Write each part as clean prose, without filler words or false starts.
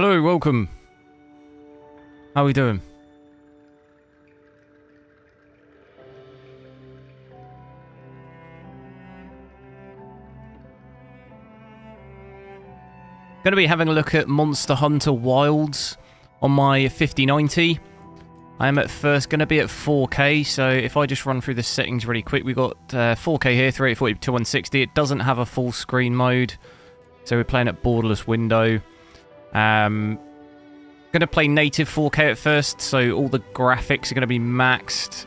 Hello, welcome. How are we doing? Going to be having a look at Monster Hunter Wilds on my 5090. I am at first going to be at 4K, so if I just run through the settings really quick, we've got 4K here, 3840 to 160. It doesn't have a full screen mode, so we're playing at borderless window. Going to play native 4K at first, so all the graphics are going to be maxed.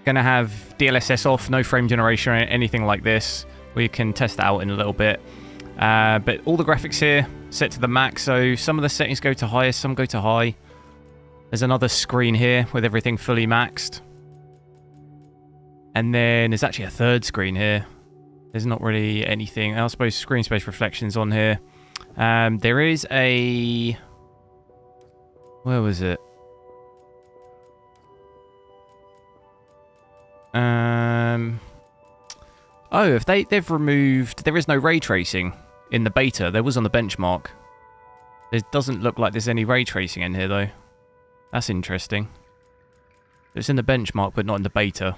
Going to have DLSS off, no frame generation or anything like this. We can test that out in a little bit. But all the graphics here set to the max, so some of the settings go to highest, some go to high. There's another screen here with everything fully maxed. And then there's actually a third screen here. There's not really anything. I suppose screen space reflections on here. There is a... Where was it? Oh, if they've removed... There is no ray tracing in the beta. There was on the benchmark. It doesn't look like there's any ray tracing in here, though. That's interesting. It's in the benchmark, but not in the beta.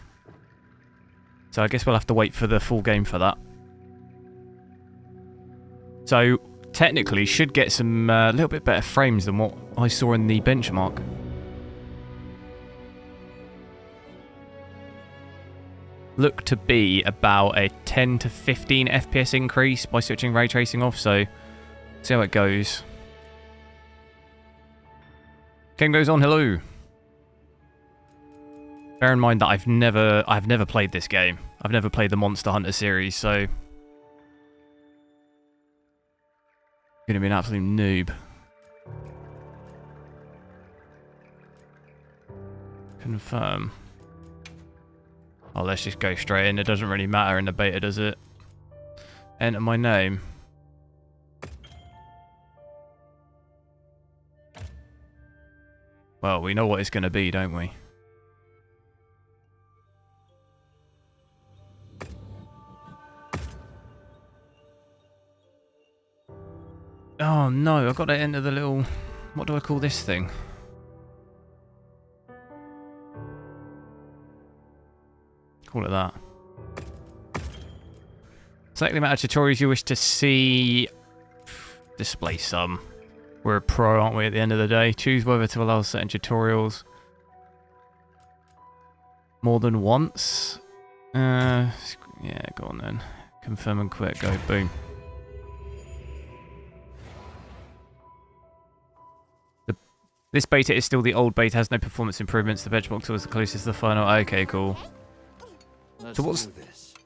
So I guess we'll have to wait for the full game for that. So, technically, should get some little bit better frames than what I saw in the benchmark. Look to be about a 10 to 15 FPS increase by switching ray tracing off, so see how it goes. Game goes on, hello. Bear in mind that I've never played this game. I've never played the Monster Hunter series, so gonna be an absolute noob. Confirm. Oh, let's just go straight in. It doesn't really matter in the beta, does it? Enter my name. Well, we know what it's going to be, don't we? Oh no, I've got to enter the little... What do I call this thing? Call it that. Select the amount of tutorials you wish to see. Display some. We're a pro, aren't we, at the end of the day? Choose whether to allow certain tutorials more than once. Yeah, go on then. Confirm and quit. Go. Boom. This beta is still the old beta. Has no performance improvements. The benchmark was the closest to the final. Okay, cool. So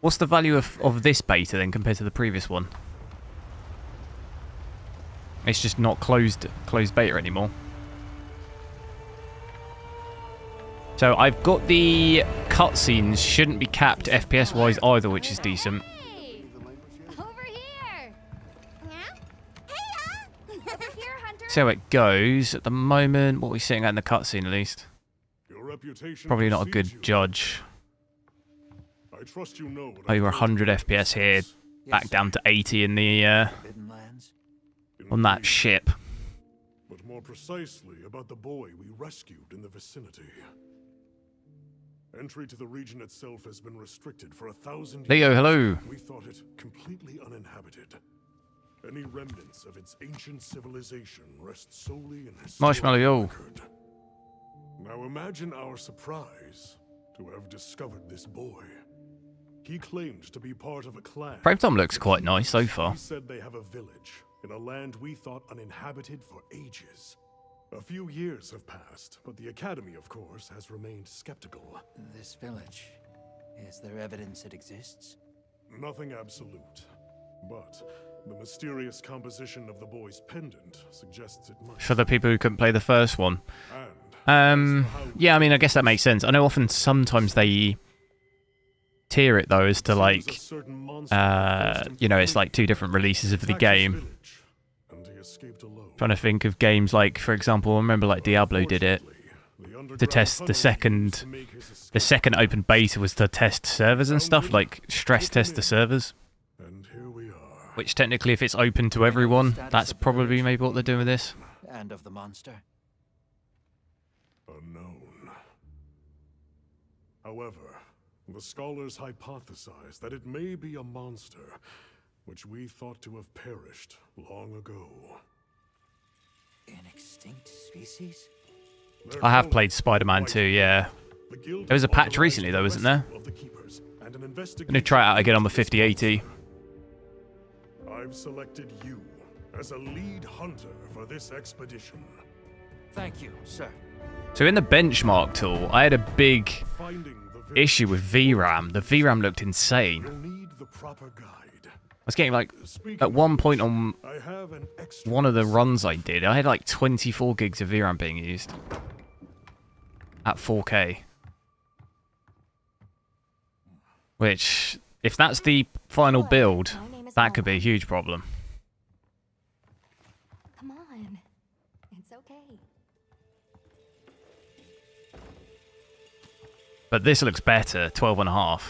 what's the value of this beta then compared to the previous one? It's just not closed beta anymore. So I've got the cutscenes shouldn't be capped FPS wise either, which is decent. Hey, over here. Over here, Hunter. See how it goes at the moment. What are we sitting at in the cutscene at least? Probably not a good judge. Over 100 FPS here, back down to 80 in the on that ship. But more precisely about the boy we rescued in the vicinity. Entry to the region itself has been restricted for 1,000 years. Leo, hello. We thought it completely uninhabited. Any remnants of its ancient civilization rest solely in historical Marshmallow, yo. record. Now imagine our surprise to have discovered this boy. He claimed to be part of a clan. Frame time looks quite nice so far. He said they have a village in a land we thought uninhabited for ages. A few years have passed, but the Academy, of course, has remained skeptical. This village, is there evidence it exists? Nothing absolute, but the mysterious composition of the boy's pendant suggests it must. For the people who couldn't play the first one. And Yeah, I mean, I guess that makes sense. I know sometimes they tier it though as to like, you know, it's like 2 different releases of the game. Trying to think of games like, for example, I remember like Diablo did it to test the second open beta was to test servers and stuff, like stress test the servers. And here we are. Which technically, if it's open to everyone, that's probably maybe what they're doing with this. And of the monster. Unknown. However, the scholars hypothesize that it may be a monster, which we thought to have perished long ago. An extinct species? I have played Spider-Man 2, yeah. There was a patch recently though, wasn't there? I'm gonna try it out again on the 5080. I've selected you as a lead hunter for this expedition. Thank you, sir. So in the benchmark tool, I had a big Finding the issue with VRAM. The VRAM looked insane. You'll need the proper guide. I was getting like, at one point on I have an extra one of the runs I did, I had like 24 gigs of VRAM being used. At 4K. Which, if that's the final build, that could be a huge problem. Come on. It's okay. But this looks better, 12.5.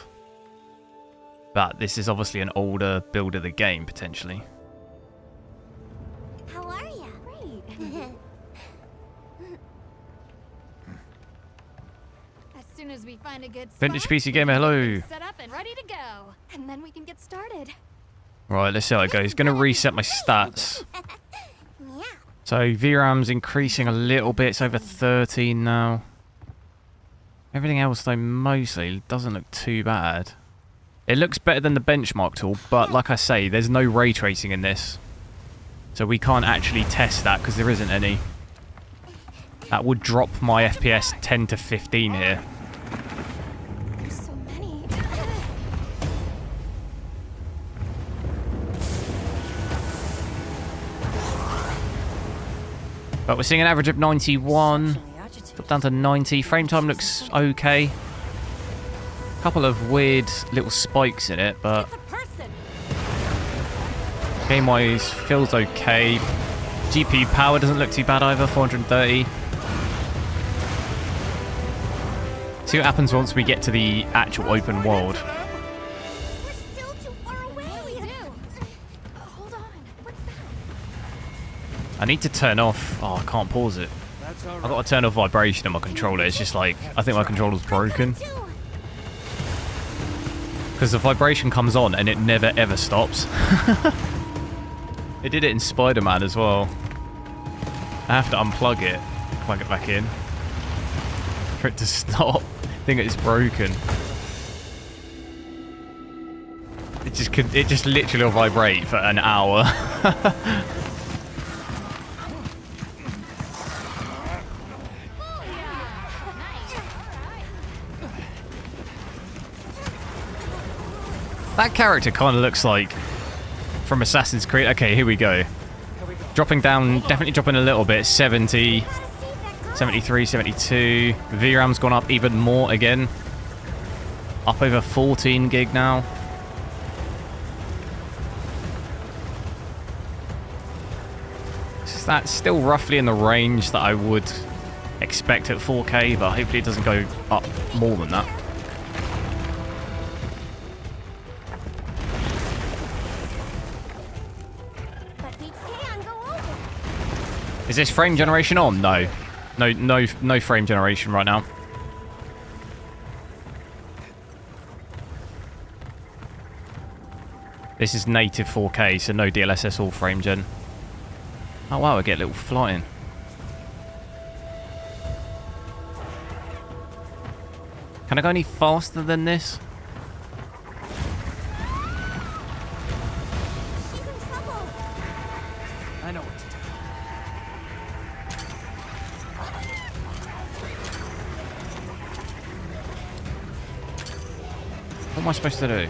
But this is obviously an older build of the game, potentially. How are you? Great. As soon as we find a good spot, Vintage PC Gamer, hello. set up and ready to go. And then we can get started. Right, let's see how it goes. Gonna reset my stats. Yeah. So VRAM's increasing a little bit, it's over 13 now. Everything else though mostly doesn't look too bad. It looks better than the benchmark tool, but like I say, there's no ray tracing in this. So we can't actually test that because there isn't any. That would drop my FPS 10 to 15 here. There's so many. But we're seeing an average of 91. Drop down to 90. Frame time looks okay. Couple of weird little spikes in it, but It's a person. game-wise feels okay. GPU power doesn't look too bad either, 430. See what happens once we get to the actual open world. We're still too far away. We do. Hold on. What's that? I need to turn off... Oh, I can't pause it. That's all I've right. got to turn off vibration on my controller. It's just like, I think my controller's broken. Two. Because the vibration comes on and it never ever stops. It did it in Spider-Man as well. I have to unplug it, plug it back in, for it to stop. I think it's broken. It just literally will vibrate for an hour. That character kind of looks like from Assassin's Creed. Okay, here we go. Dropping down, definitely dropping a little bit. 70, 73, 72. VRAM's gone up even more again. Up over 14 gig now. That's still roughly in the range that I would expect at 4K, but hopefully it doesn't go up more than that. But we can go over. Is this frame generation on? No. No frame generation right now. This is native 4K, so no DLSS or frame gen. Oh wow, I get a little flying. Can I go any faster than this? She's in trouble. I know what to do. What am I supposed to do?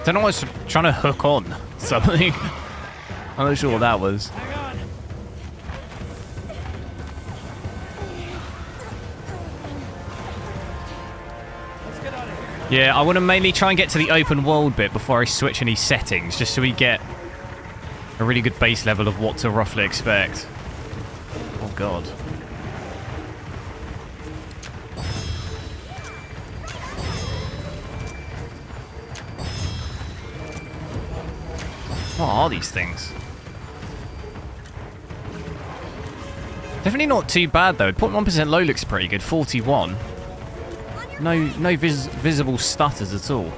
I don't know what I was trying to hook on something. I'm not sure what that was. Hang on. Let's get out of here. Yeah, I want to mainly try and get to the open world bit before I switch any settings, just so we get a really good base level of what to roughly expect. Oh god. What are these things? Definitely not too bad though. 0.1% low looks pretty good. 41. No visible stutters at all.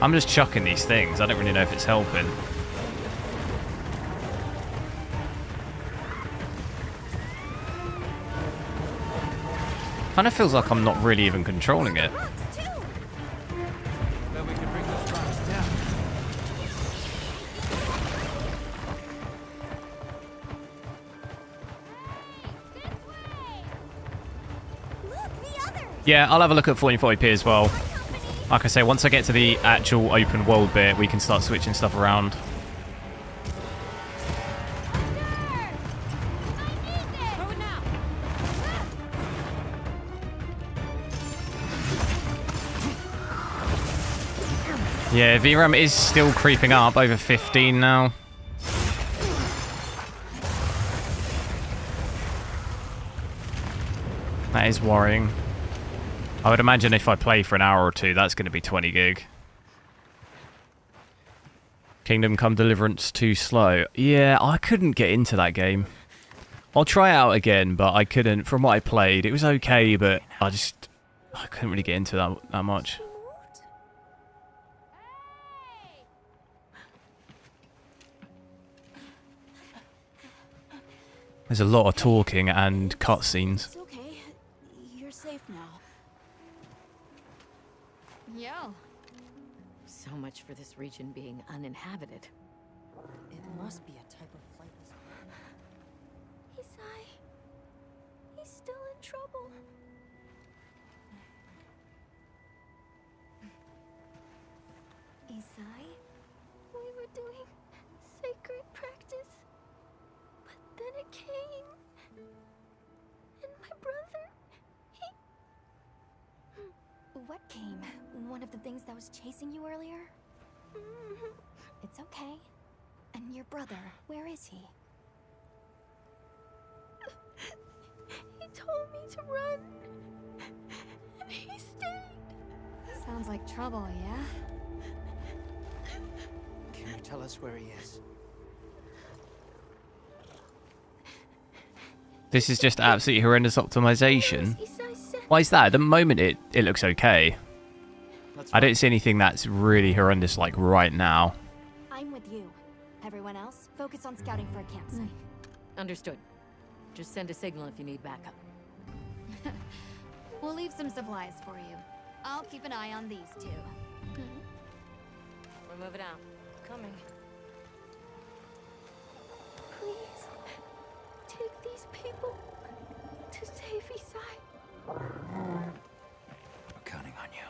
I'm just chucking these things. I don't really know if it's helping. Kind of feels like I'm not really even controlling it. Yeah, I'll have a look at 1440p as well. Like I say, once I get to the actual open world bit, we can start switching stuff around. Yeah, VRAM is still creeping up, over 15 now. That is worrying. I would imagine if I play for an hour or two, that's going to be 20 gig. Kingdom Come Deliverance too slow. Yeah, I couldn't get into that game. I'll try it out again, but I couldn't. From what I played, it was okay, but I couldn't really get into that much. There's a lot of talking and cutscenes. It's okay. You're safe now. Yo. So much for this region being uninhabited. It must be a type of flightless. Isai. He's still in trouble. Isai, we were doing sacred practice, but then it came, and my brother, he... What came? One of the things that was chasing you earlier? It's okay. And your brother, where is he? He told me to run, and he stayed. Sounds like trouble, yeah? Can you tell us where he is? This is just absolutely horrendous optimization. Isai said. Why is that? At the moment, it looks okay. Let's I don't see anything that's really horrendous like right now. I'm with you. Everyone else, focus on scouting for a campsite. Understood. Just send a signal if you need backup. We'll leave some supplies for you. I'll keep an eye on these two. We're moving out. Coming. Please, take these people to save Isai. We're counting on you.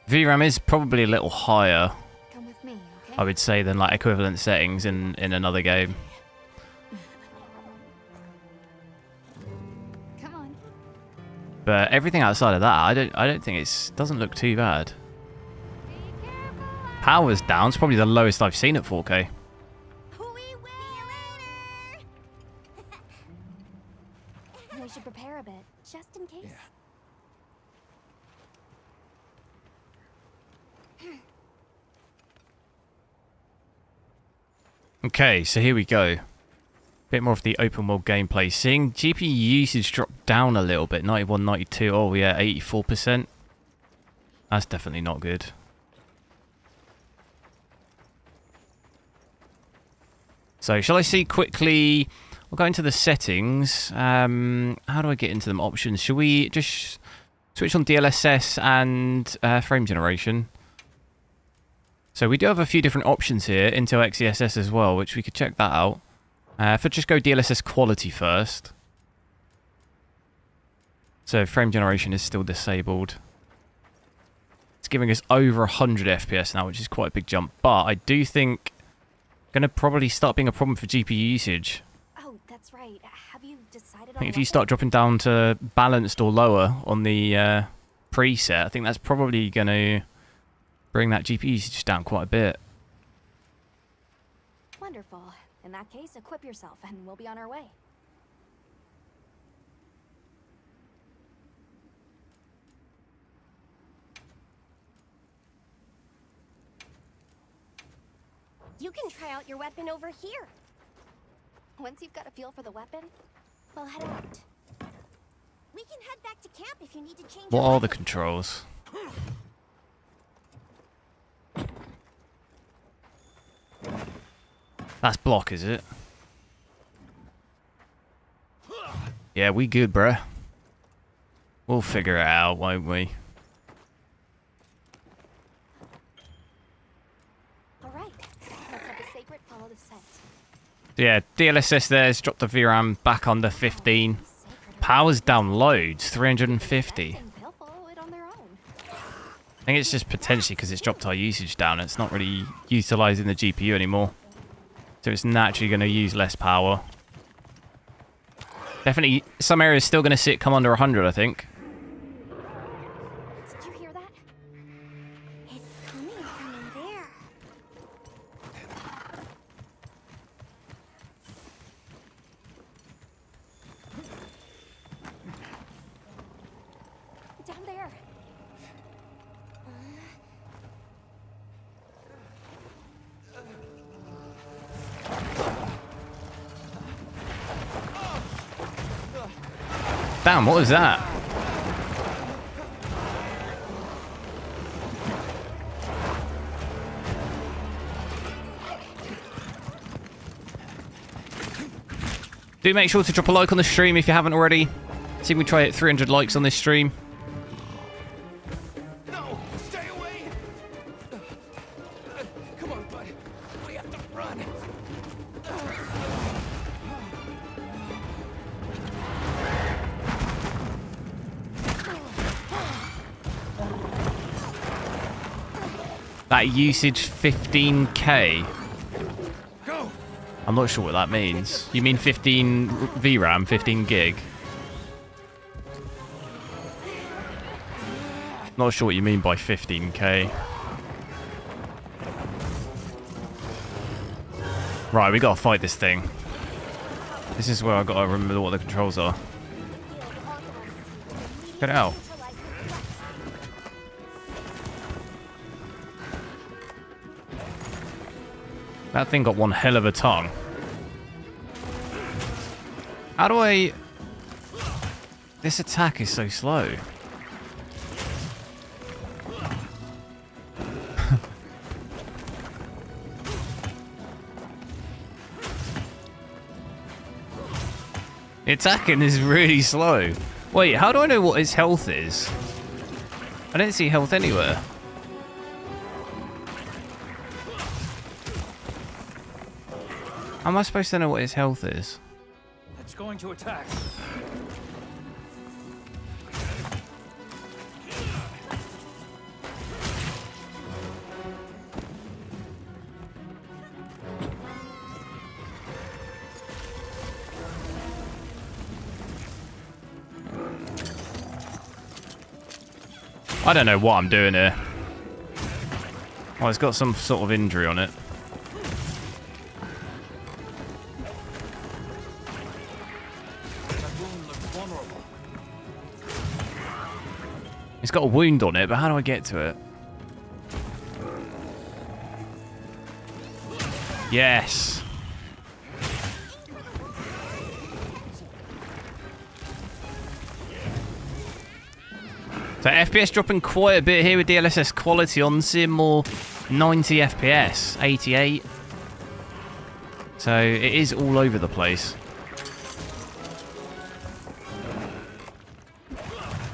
VRAM is probably a little higher, Come with me, okay? I would say, than like equivalent settings in another game. Come on. But everything outside of that, I don't think doesn't look too bad. Power's down. It's probably the lowest I've seen at 4K. We will later. We should prepare a bit, just in case. Okay, so here we go. Bit more of the open world gameplay. Seeing GPU usage drop down a little bit. 91, 92. Oh yeah, 84%. That's definitely not good. So shall I see quickly? We'll go into the settings. How do I get into them options? Shall we just switch on DLSS and frame generation? So we do have a few different options here. Intel XeSS as well, which we could check that out. If I just go DLSS quality first. So frame generation is still disabled. It's giving us over 100 FPS now, which is quite a big jump. But I do think going to probably start being a problem for GPU usage. Oh, that's right. Have you decided I think if you start dropping down to balanced or lower on the preset, I think that's probably going to bring that GPU usage down quite a bit. Wonderful. In that case, equip yourself and we'll be on our way. You can try out your weapon over here. Once you've got a feel for the weapon, we'll head out. We can head back to camp if you need to change What your are the weapon. controls? That's block, is it? Yeah, we good, bruh. We'll figure it out, won't we? All right, let's have the sacred follow the scent. Yeah, DLSS there's dropped the VRAM back under 15. Power's down loads, 350. They'll follow it on their own. I think it's just potentially because it's dropped our usage down. It's not really utilizing the GPU anymore. So it's naturally going to use less power. Definitely, some areas still going to come under 100, I think. Did you hear that? It's coming from in there. Down there. Damn, what was that? Do make sure to drop a like on the stream if you haven't already. See if we try hit 300 likes on this stream. No! Stay away! Come on, bud. We have to run. That usage 15k. Go! I'm not sure what that means. You mean 15 VRAM, 15 gig? Not sure what you mean by 15k. Right, we gotta fight this thing. This is where I gotta remember what the controls are. Get out. That thing got one hell of a tongue. How do I... This attack is so slow. The attacking is really slow. Wait, how do I know what his health is? I don't see health anywhere. How am I supposed to know what his health is? It's going to attack. I don't know what I'm doing here. Oh, it's got some sort of injury on it. That wound looks vulnerable. It's got a wound on it, but how do I get to it? Yes. So FPS dropping quite a bit here with DLSS quality on, seeing more 90 FPS, 88. So it is all over the place.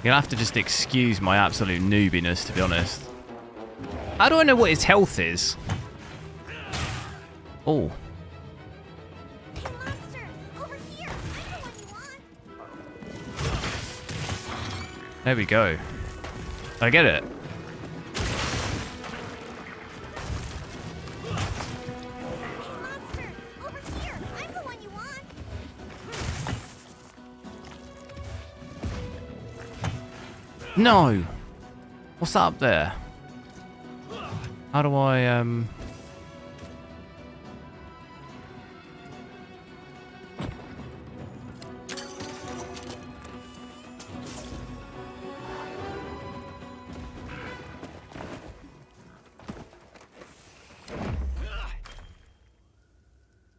You'll have to just excuse my absolute noobiness, to be honest. How do I know what his health is? Oh. Hey, monster! Over here! I know what you want! There we go. I get it. Hey, monster! Over here! I'm the one you want! No. What's that up there? How do I,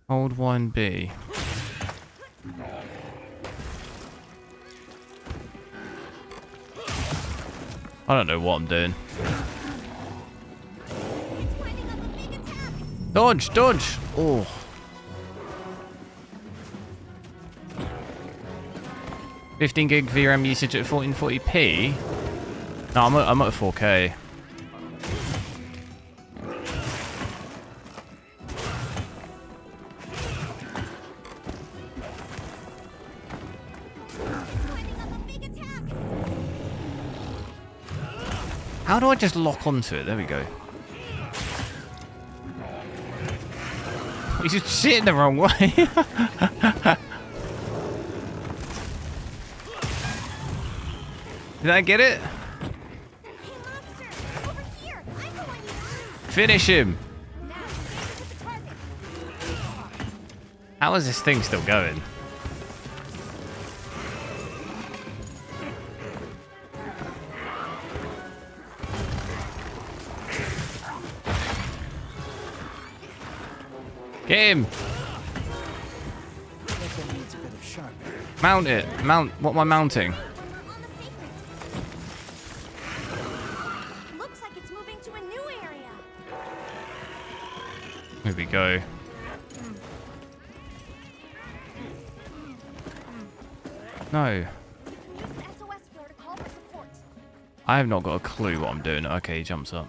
Hold 1B. I don't know what I'm doing. It's winding up a big attack. Dodge! Dodge! Oh. $15 gig VRAM usage at 1440p? No, I'm at 4K. How do I just lock onto it? There we go. He's just sitting the wrong way. Did I get it? Hey, monster! Over here! I know what you want! Finish him. Now, hit the target! How is this thing still going? Get him! That needs a bit of sharpening. Mount it! Mount. What am I mounting? We're on the secret. Looks like it's moving to a new area. Here we go. No. Use the SOS flare to call for support. I have not got a clue what I'm doing. Okay, he jumps up.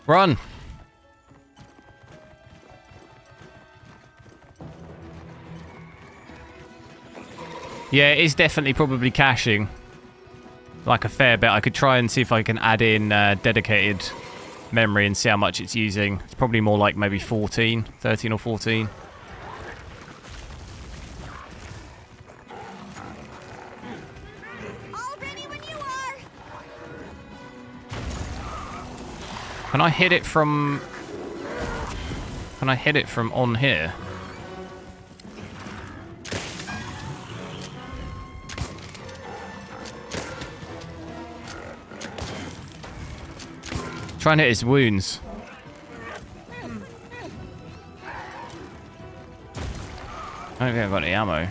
Run! Yeah, it is definitely probably caching. Like a fair bit. I could try and see if I can add in dedicated memory and see how much it's using. It's probably more like maybe 13 or 14. All ready when you are! Can I hit it from... Can I hit it from on here? Try and hit his wounds. I don't think I've got any ammo.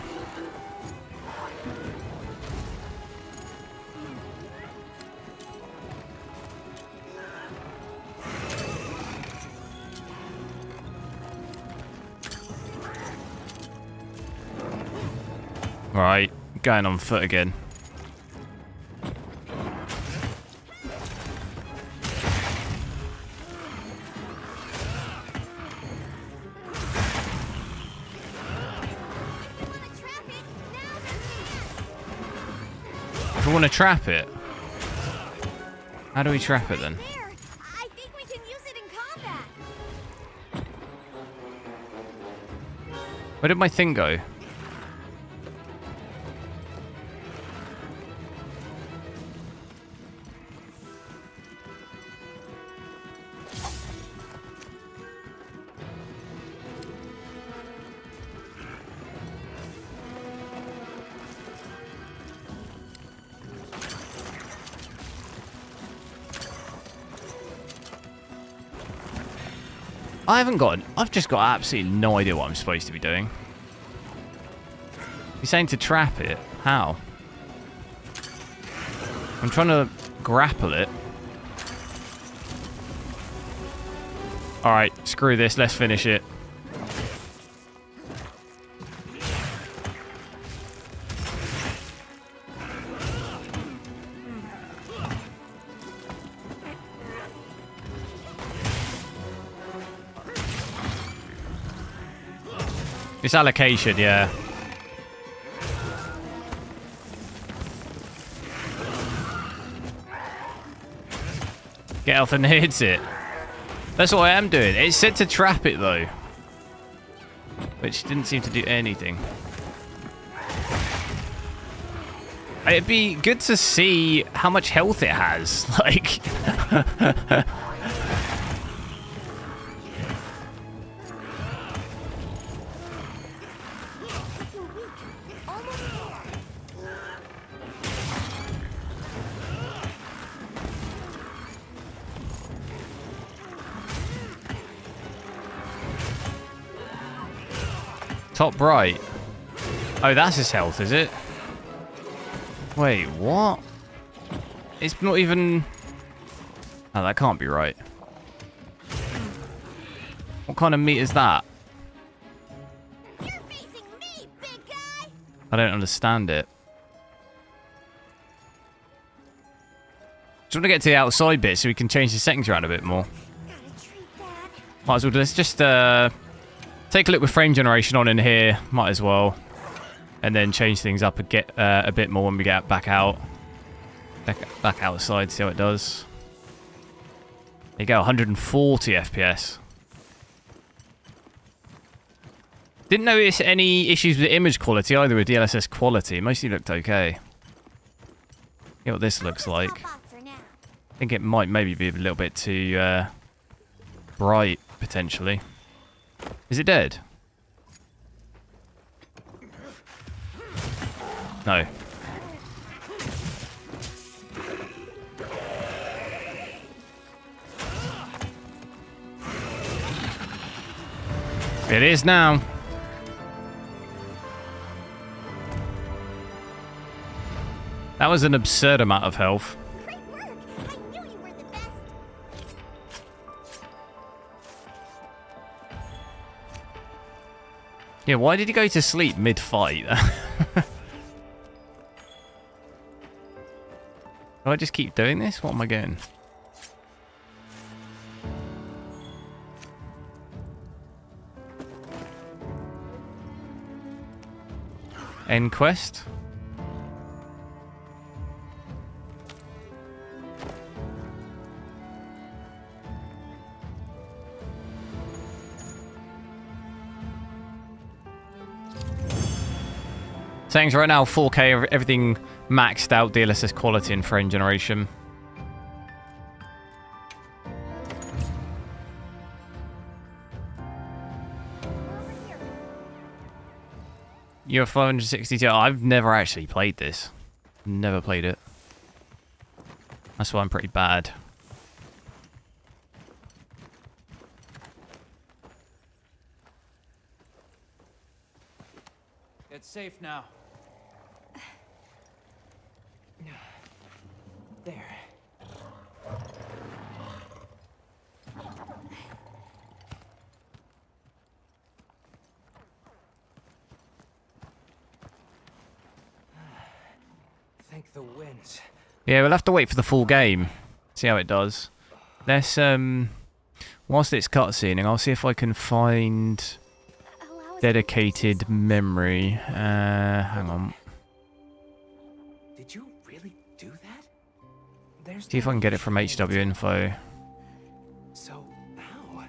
Right, going on foot again. If we want to trap it, how do we trap it then? There! I think we can use it in combat! Where did my thing go? I haven't got... I've just got absolutely no idea what I'm supposed to be doing. You're saying to trap it? How? I'm trying to grapple it. Alright, screw this. Let's finish it. It's allocation, yeah. Get off and hits it. That's what I am doing. It said to trap it, though. Which didn't seem to do anything. It'd be good to see how much health it has. Like, top right. Oh, that's his health, is it? Wait, what? It's not even... Oh, that can't be right. What kind of meat is that? You're facing me, big guy. I don't understand it. Just want to get to the outside bit so we can change the settings around a bit more. Gotta treat that. Might as well let's just take a look with frame generation on in here. Might as well. And then change things up and get a bit more when we get back out. Back outside, see how it does. There you go, 140 FPS. Didn't notice any issues with image quality either with DLSS quality. Mostly looked okay. See what this looks like. Hop off for now. I think it might maybe be a little bit too bright, potentially. Is it dead? No. It is now. That was an absurd amount of health. Great work. I knew you were the best. Yeah, why did he go to sleep mid-fight? Do I just keep doing this? What am I getting? End quest? Settings right now 4K, everything maxed out, DLSS quality and frame generation. You're 562. I've never actually played this. Never played it. That's why I'm pretty bad. It's safe now. There. Thank the winds. Yeah, we'll have to wait for the full game. See how it does. Let's, whilst it's cutscening, I'll see if I can find Allow us dedicated memory. Hang on. Did you really do that? There's See if I can get it from HW Info. So how?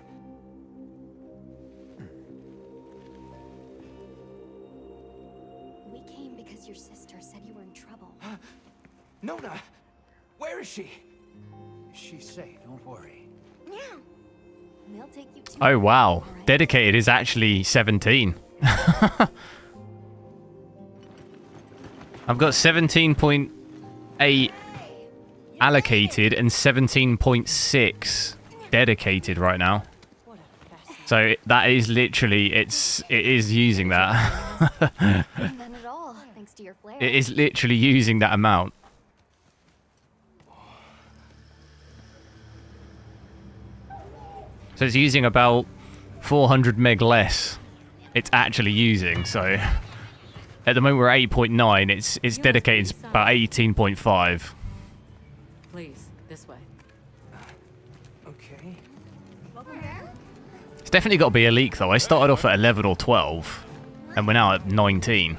We came because your sister said you were in trouble. Nona! Where is she? She's safe, don't worry. Now, we'll take you to. Oh wow, Alright. dedicated is actually 17. I've got 17.8 allocated and 17.6 dedicated right now. So that is literally, it is using that. None at all, thanks to your flare. It is literally using that amount. So it's using about 400 meg less. It's actually using, so at the moment we're at 8.9, it's dedicated about 18.5. Please, this way. Okay. It's definitely got to be a leak though. I started off at 11 or 12 and we're now at 19.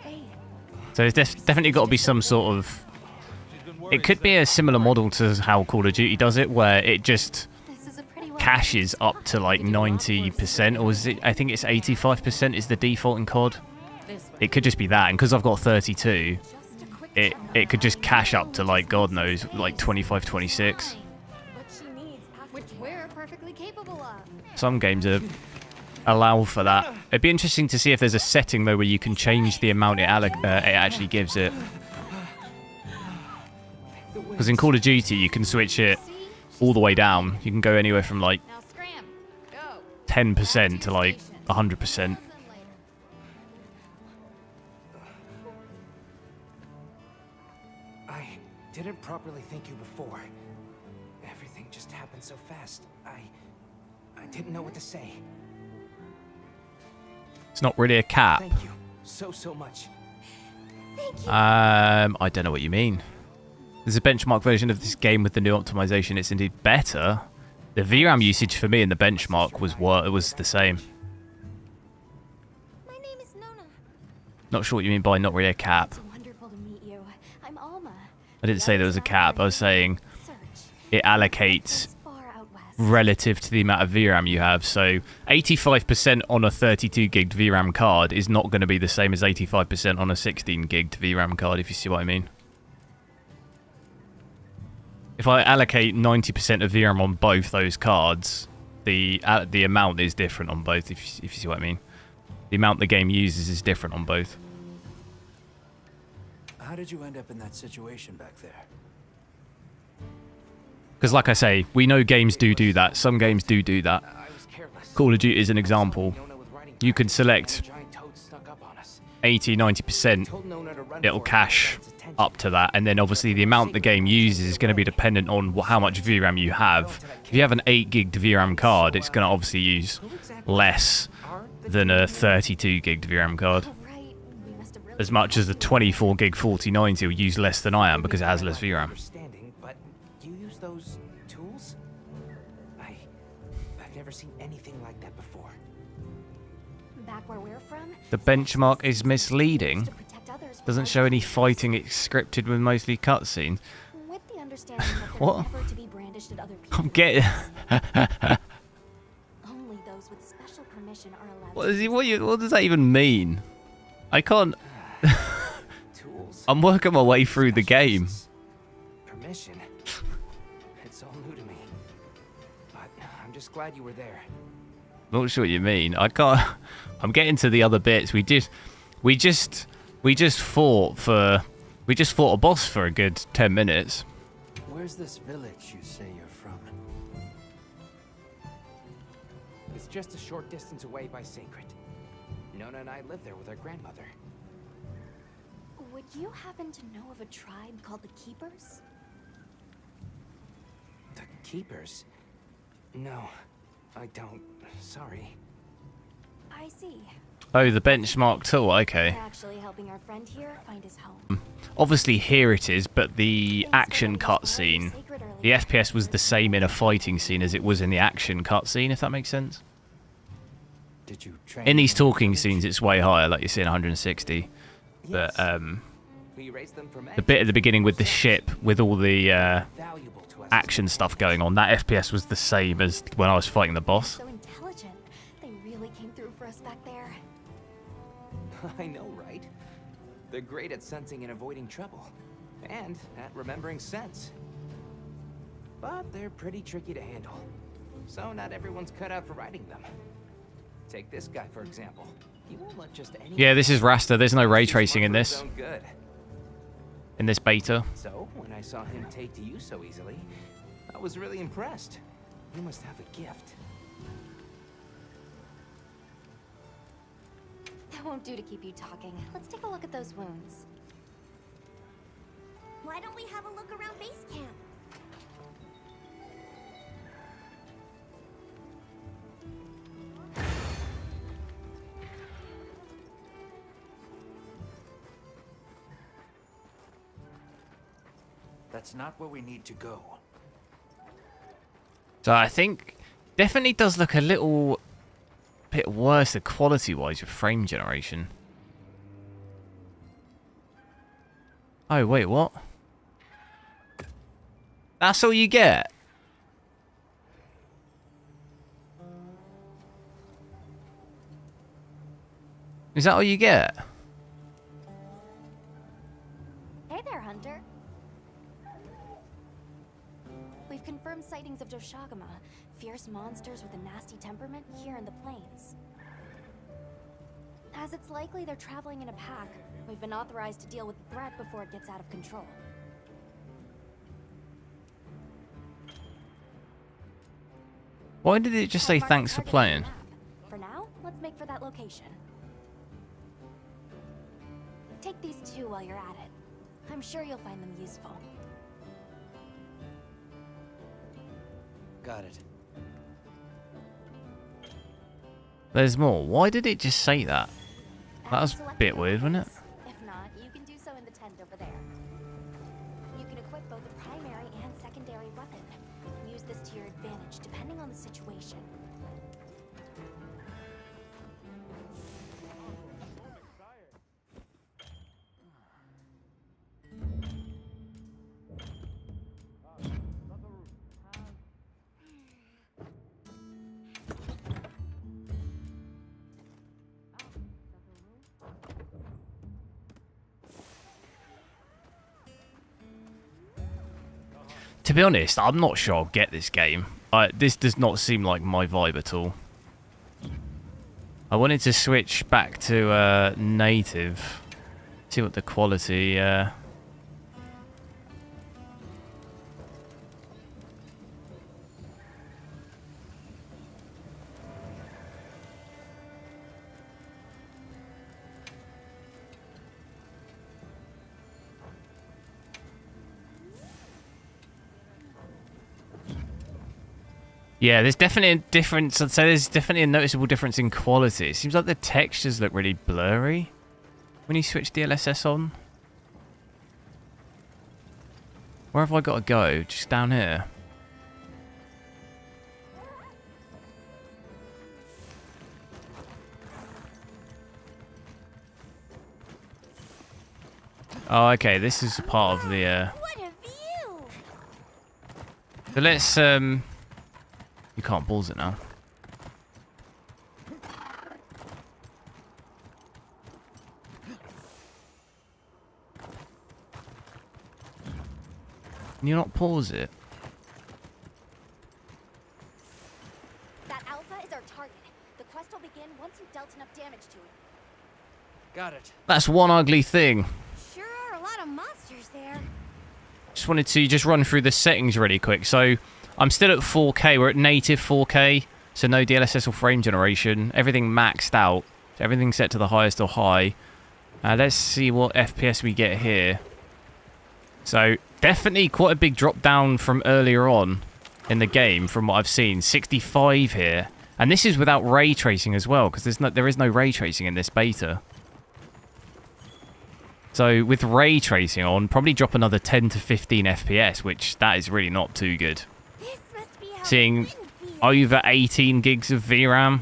Hey, So it's definitely got to be some sort of... It could be a similar model to how Call of Duty does it, where it just this is a pretty well caches up to like 90%, or is it? I think it's 85% is the default in COD. This way. it could just be that. And because I've got 32, it could just cache up to, like, God knows, like 25, 26. Which we're perfectly capable of. Some games allow for that. It'd be interesting to see if there's a setting, though, where you can change the amount it actually gives it. Because in Call of Duty, you can switch it all the way down. You can go anywhere from, like, Now scram. Go. 10% to, like, 100%. I didn't properly thank you before. Everything just happened so fast. I didn't know what to say. It's not really a cap. Thank you so much. I don't know what you mean. There's a benchmark version of this game with the new optimization. It's indeed better. The VRAM usage for me in the benchmark was the same. My name is Nona. Not sure what you mean by not really a cap. It's wonderful to meet you. I'm Alma. I didn't say there was a cap. I was saying Search. it allocates It's far out west. relative to the amount of VRAM you have. So 85% on a 32 gig VRAM card is not going to be the same as 85% on a 16 gig VRAM card, if you see what I mean. If I allocate 90% of VRAM on both those cards, the amount is different on both, if you see what I mean. The amount the game uses is different on both. How did you end up in that situation back there? Because like I say, we know games do that. Some games do that. I was careless. Call of Duty is an example. Nona was riding You can past, select a giant toad snuck up on us. 80, 90%. Told Nona to run It'll for it, cache got its attention. up to that, and then obviously the amount the game uses is going to be dependent on how much VRAM you have. If you have an 8 gig VRAM card, it's going to obviously use less than a 32 gig VRAM card. Oh, right. We must have really As much as the 24 gig 4090 will use less than I am because it has less VRAM. Understanding, but you use those tools? I've never seen anything like that before. back where we're from. The benchmark is misleading. To protect others from Doesn't our show any attacks. fighting. It's scripted with mostly cutscenes. With the understanding that they're What? never to be brandished at other people. I'm getting. Only those with special permission are allowed. What, what does that even mean? I can't. Tools? I'm working my way through the game. Permission? It's all new to me. But I'm just glad you were there. Not sure what you mean. I can't. I'm getting to the other bits. We just fought a boss for a good 10 minutes. Where's this village you say you're from? It's just a short distance away by Sacred. Nona and I live there with our grandmother. Would you happen to know of a tribe called the Keepers? The Keepers? No, I don't. Sorry. I see. Oh, the benchmark tool. We're Okay. actually helping our friend here find his home. Obviously here it is, but the Thanks for action letting us know cutscene, Sacred earlier. the FPS was the same in a fighting scene as it was in the action cutscene, if that makes sense. Did you train In these in talking village? scenes, it's way higher, like you see in 160. But Yes. We raised them from the bit at the beginning with the ship, with all the valuable to us. action stuff going on, that FPS was the same as when I was fighting the boss. So intelligent. They really came through for us back there. I know, right? They're great at sensing and avoiding trouble. And at remembering sense. But they're pretty tricky to handle. So not everyone's cut out for riding them. Take this guy, for example. He won't let just any... Yeah, this is raster. There's no ray tracing in His this, own good. in this beta. So, when I saw him take to you so easily, I was really impressed. You must have a gift. That won't do to keep you talking. Let's take a look at those wounds. Why don't we have a look around base camp? That's not where we need to go. So I think definitely does look a little bit worse quality-wise with frame generation. Oh, wait, what? That's all you get? Is that all you get? Hunter? We've confirmed sightings of Doshagama, fierce monsters with a nasty temperament here in the plains. As it's likely they're traveling in a pack, we've been authorized to deal with the threat before it gets out of control. Why did it just say Mark thanks the for target on playing? the map. For now, let's make for that location. Take these two while you're at it. I'm sure you'll find them useful. Got it. There's more. Why did it just say that? That was a Select bit your weird, wasn't it? weapons. If not, you can do so in the tent over there. You can equip both a primary and secondary weapon. Use this to your advantage, depending on the situation. To be honest, I'm not sure I'll get this game. This does not seem like my vibe at all. I wanted to switch back to native. See what the quality... Yeah, there's definitely a difference. I'd say there's definitely a noticeable difference in quality. It seems like the textures look really blurry when you switch DLSS on. Where have I got to go? Just down here. Oh, okay. This is a part of the... What a view! So let's... You can't pause it now. Can you not pause it? That alpha is our target. The quest will begin once you've dealt enough damage to it. Got it. That's one ugly thing. Sure are a lot of monsters there. Just wanted to just run through the settings really quick. So I'm still at 4K. We're at native 4K. So no DLSS or frame generation. Everything maxed out. So everything's set to the highest or high. Let's see what FPS we get here. So definitely quite a big drop down from earlier on in the game from what I've seen. 65 here. And this is without ray tracing as well, because there is no ray tracing in this beta. So with ray tracing on, probably drop another 10 to 15 FPS, which that is really not too good. This must be how Seeing it wouldn't feel. over 18 gigs of VRAM,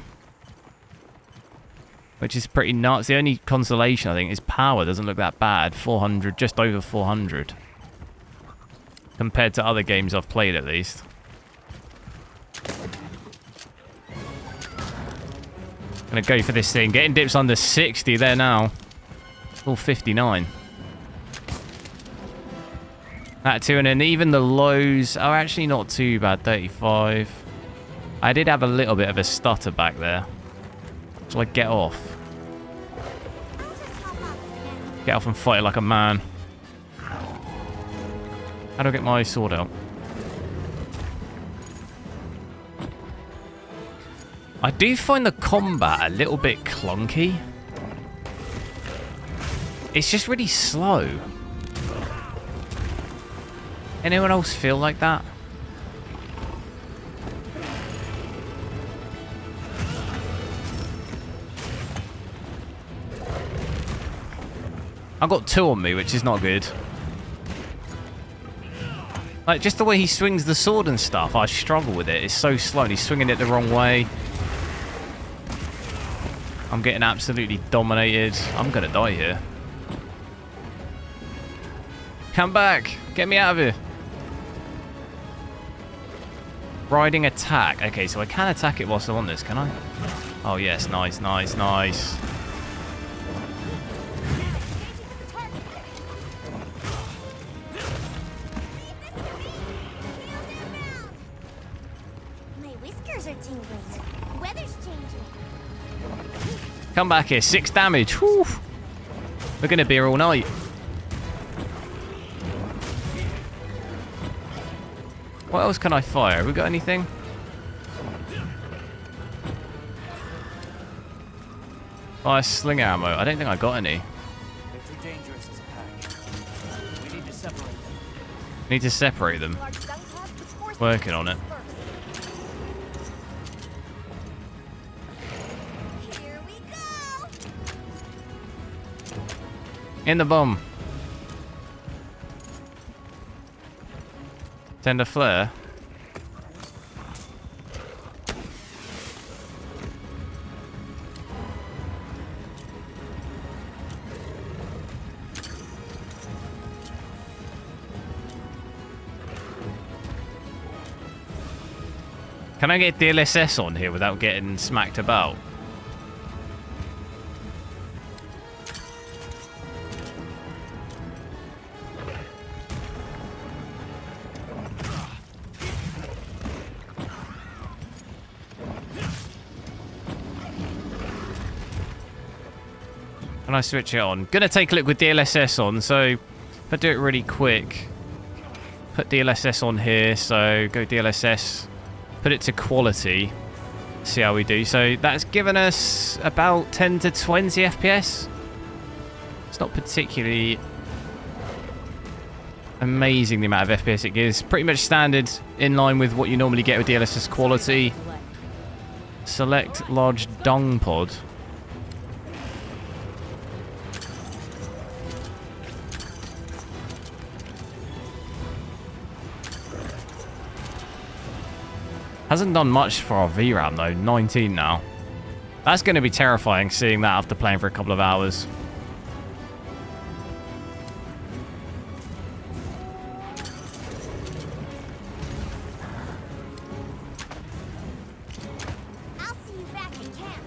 which is pretty nuts. The only consolation, I think, is power doesn't look that bad. 400, just over 400. Compared to other games I've played, at least. Gonna go for this thing. Getting dips under 60 there now. All 59. That too, and then even the lows are actually not too bad. 35. I did have a little bit of a stutter back there. So I get off. I'll just hop off again. Get off and fight like a man. How do I get my sword out? I do find the combat a little bit clunky. It's just really slow. Anyone else feel like that? I've got 2 on me, which is not good. Like, just the way he swings the sword and stuff, I struggle with it. It's so slow, and he's swinging it the wrong way. I'm getting absolutely dominated. I'm gonna die here. Come back! Get me out of here! Riding attack. Okay, so I can attack it whilst I'm on this, can I? Oh, yes. Nice, nice, nice. are tingling. Weather's changing. Come back here. 6 damage. Whew. We're going to be here all night. What else can I fire? Have we got anything? Fire sling ammo. I don't think I got any. They're too dangerous as a pack. We need to separate them. Need to separate them. Large gun cast with force Working on it. first. Here we go. In the bomb. Send a flare. Can I get DLSS on here without getting smacked about? Can I switch it on? Gonna take a look with DLSS on, so if I do it really quick, put DLSS on here, so go DLSS, put it to quality, see how we do. So that's given us about 10 to 20 FPS. It's not particularly amazing the amount of FPS it gives. Pretty much standard, in line with what you normally get with DLSS quality. Select large dung pod. Hasn't done much for our VRAM though, 19 now. That's going to be terrifying seeing that after playing for a couple of hours. I'll see you back in camp.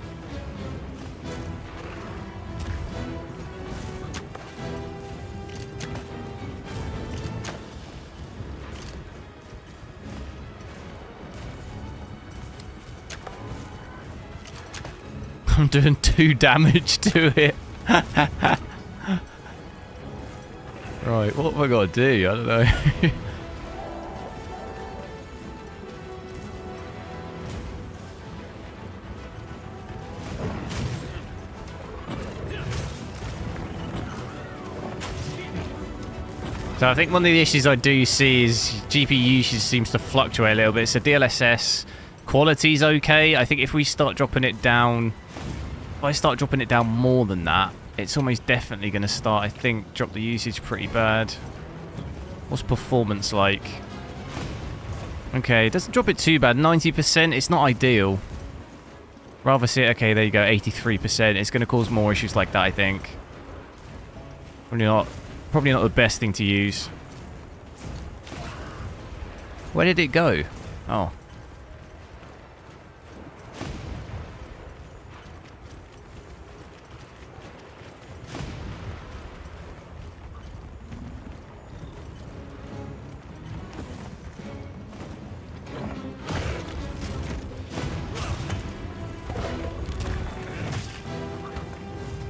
I'm doing 2 damage to it. Right, what have I got to do? I don't know. So I think one of the issues I do see is GPU usage seems to fluctuate a little bit. So DLSS quality's okay. I think if we start dropping it down, if I start dropping it down more than that, it's almost definitely going to start, I think, drop the usage pretty bad. What's performance like? Okay, it doesn't drop it too bad. 90%, it's not ideal. Rather see it, okay, there you go, 83%. It's going to cause more issues like that, I think. Probably not the best thing to use. Where did it go? Oh.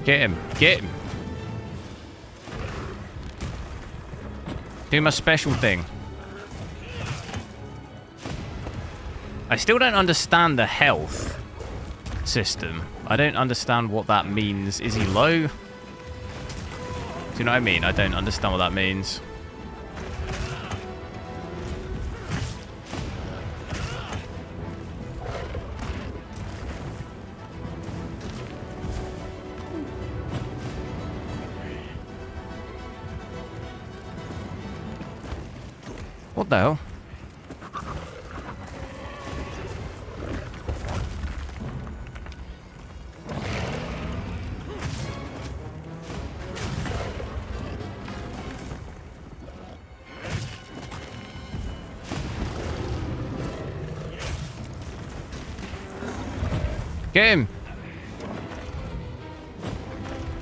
Get him. Get him. Do my special thing. I still don't understand the health system. I don't understand what that means. Is he low? Do you know what I mean? I don't understand what that means. What the hell? Get him!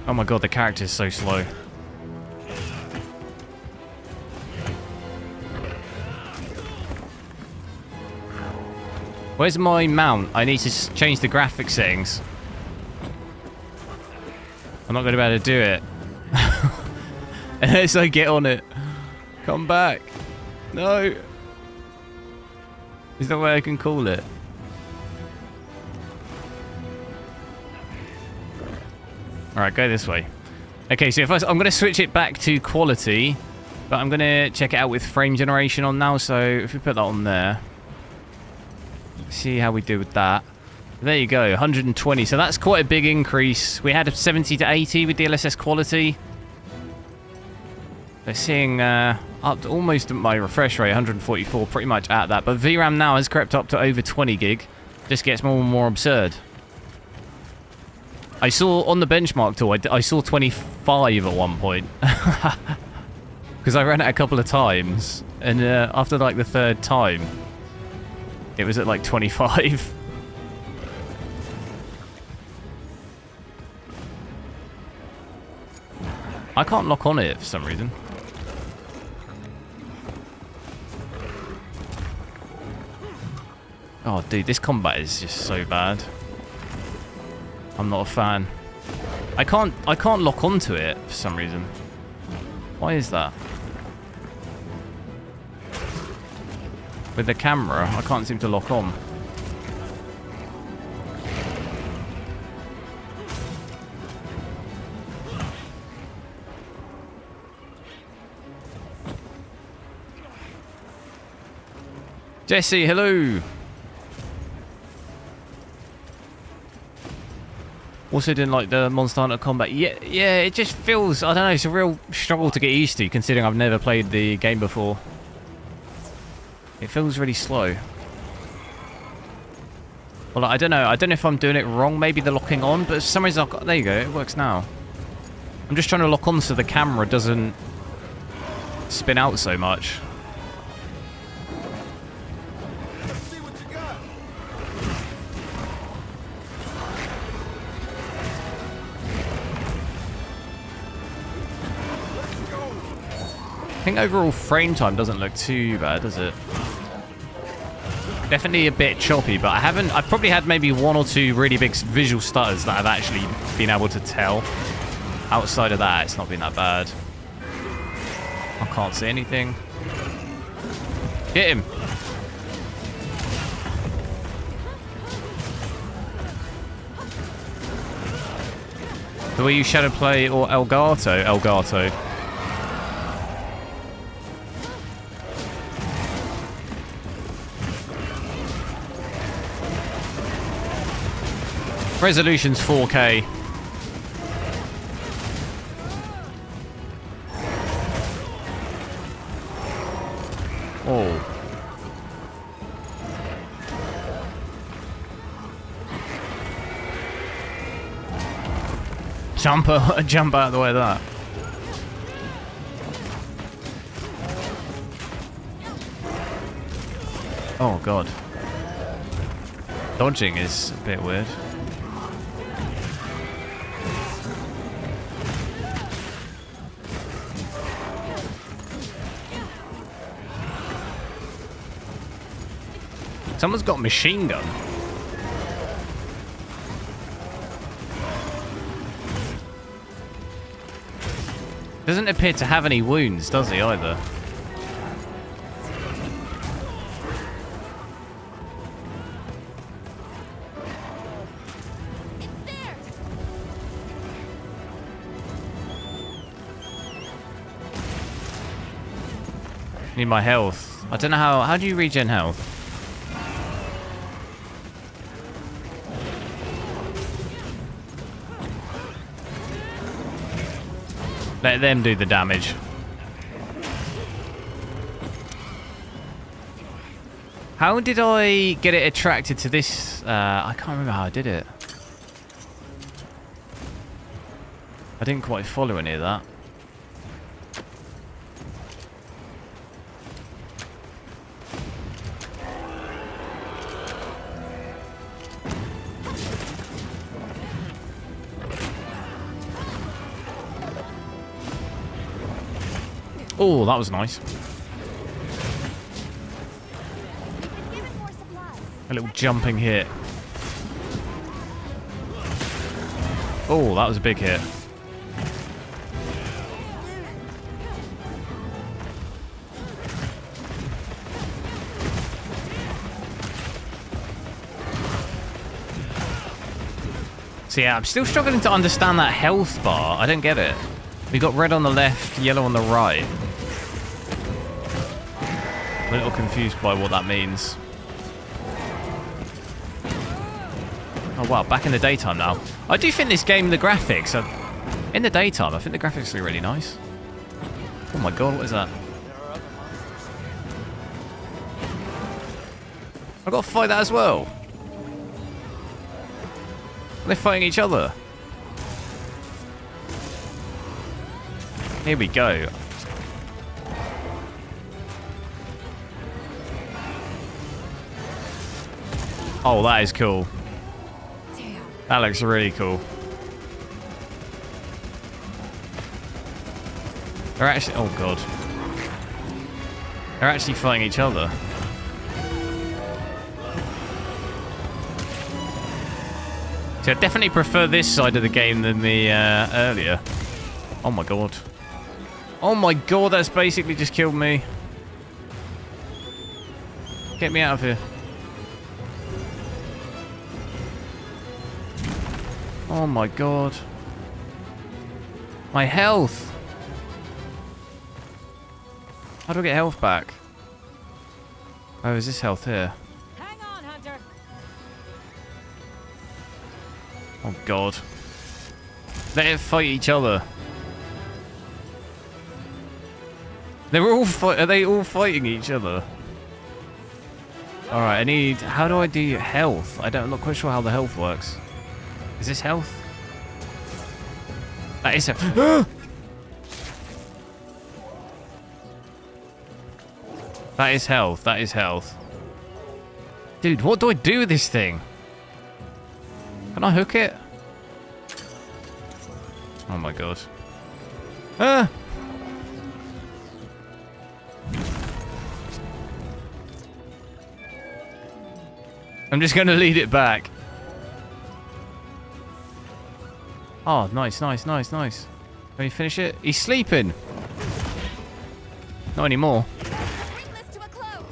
Oh my god, the character is so slow. Where's my mount? I need to change the graphics settings. I'm not going to be able to do it. Unless I get on it. Come back. No. Is that way I can call it? Alright, go this way. Okay, so I'm going to switch it back to quality. But I'm going to check it out with frame generation on now. So if we put that on there. See how we do with that. There you go, 120. So that's quite a big increase. We had a 70 to 80 with DLSS quality. They're seeing up to almost my refresh rate, 144, pretty much at that. But VRAM now has crept up to over 20 gig. Just gets more and more absurd. I saw on the benchmark tool, I saw 25 at one point. Because I ran it a couple of times. And after like the third time, it was at like 25. I can't lock on it for some reason. Oh, dude, this combat is just so bad. I'm not a fan. I can't lock onto it for some reason. Why is that? With the camera, I can't seem to lock on. Jesse, hello. Also didn't like the Monster Hunter combat. Yeah, it just feels, I don't know, it's a real struggle to get used to considering I've never played the game before. It feels really slow. Well, I don't know if I'm doing it wrong, maybe the locking on, but for some reason there you go, it works now. I'm just trying to lock on so the camera doesn't spin out so much. I think overall frame time doesn't look too bad, does it? Definitely a bit choppy, but I've probably had maybe one or two really big visual stutters that I've actually been able to tell. Outside of that, it's not been that bad. I can't see anything. Hit him. Do we use Shadowplay or Elgato? Elgato. Resolution's 4K. Oh. Jump out of the way of that. Oh god. Dodging is a bit weird. Someone's got a machine gun. Doesn't appear to have any wounds, does he, either? Need my health. I don't know how do you regen health? Let them do the damage. How did I get it attracted to this? I can't remember how I did it. I didn't quite follow any of that. Oh, that was nice. Given more supplies. A little jumping hit. Oh, that was a big hit. So yeah, I'm still struggling to understand that health bar. I don't get it. We got red on the left, yellow on the right. I'm a little confused by what that means. Oh wow, back in the daytime now. I do think this game, the graphics, in the daytime, I think the graphics look really nice. Oh my god, what is that? I've got to fight that as well. They're fighting each other. Here we go. Oh, that is cool. Damn. That looks really cool. They're actually... Oh, God. They're actually fighting each other. So I definitely prefer this side of the game than the earlier. Oh my god. Oh my god, that's basically just killed me. Get me out of here. Oh my god. My health. How do I get health back? Oh, is this health here? Hang on, Hunter. Oh god. Let it fight each other. They're all are they all fighting each other? Alright, I need... How do I do health? I'm not quite sure how the health works. Is this health? That is health. That is health. That is health. Dude, what do I do with this thing? Can I hook it? Oh my god. Ah! I'm just going to lead it back. Oh, nice, nice, nice, nice. Can you finish it? He's sleeping. Not anymore. Bring this to a close.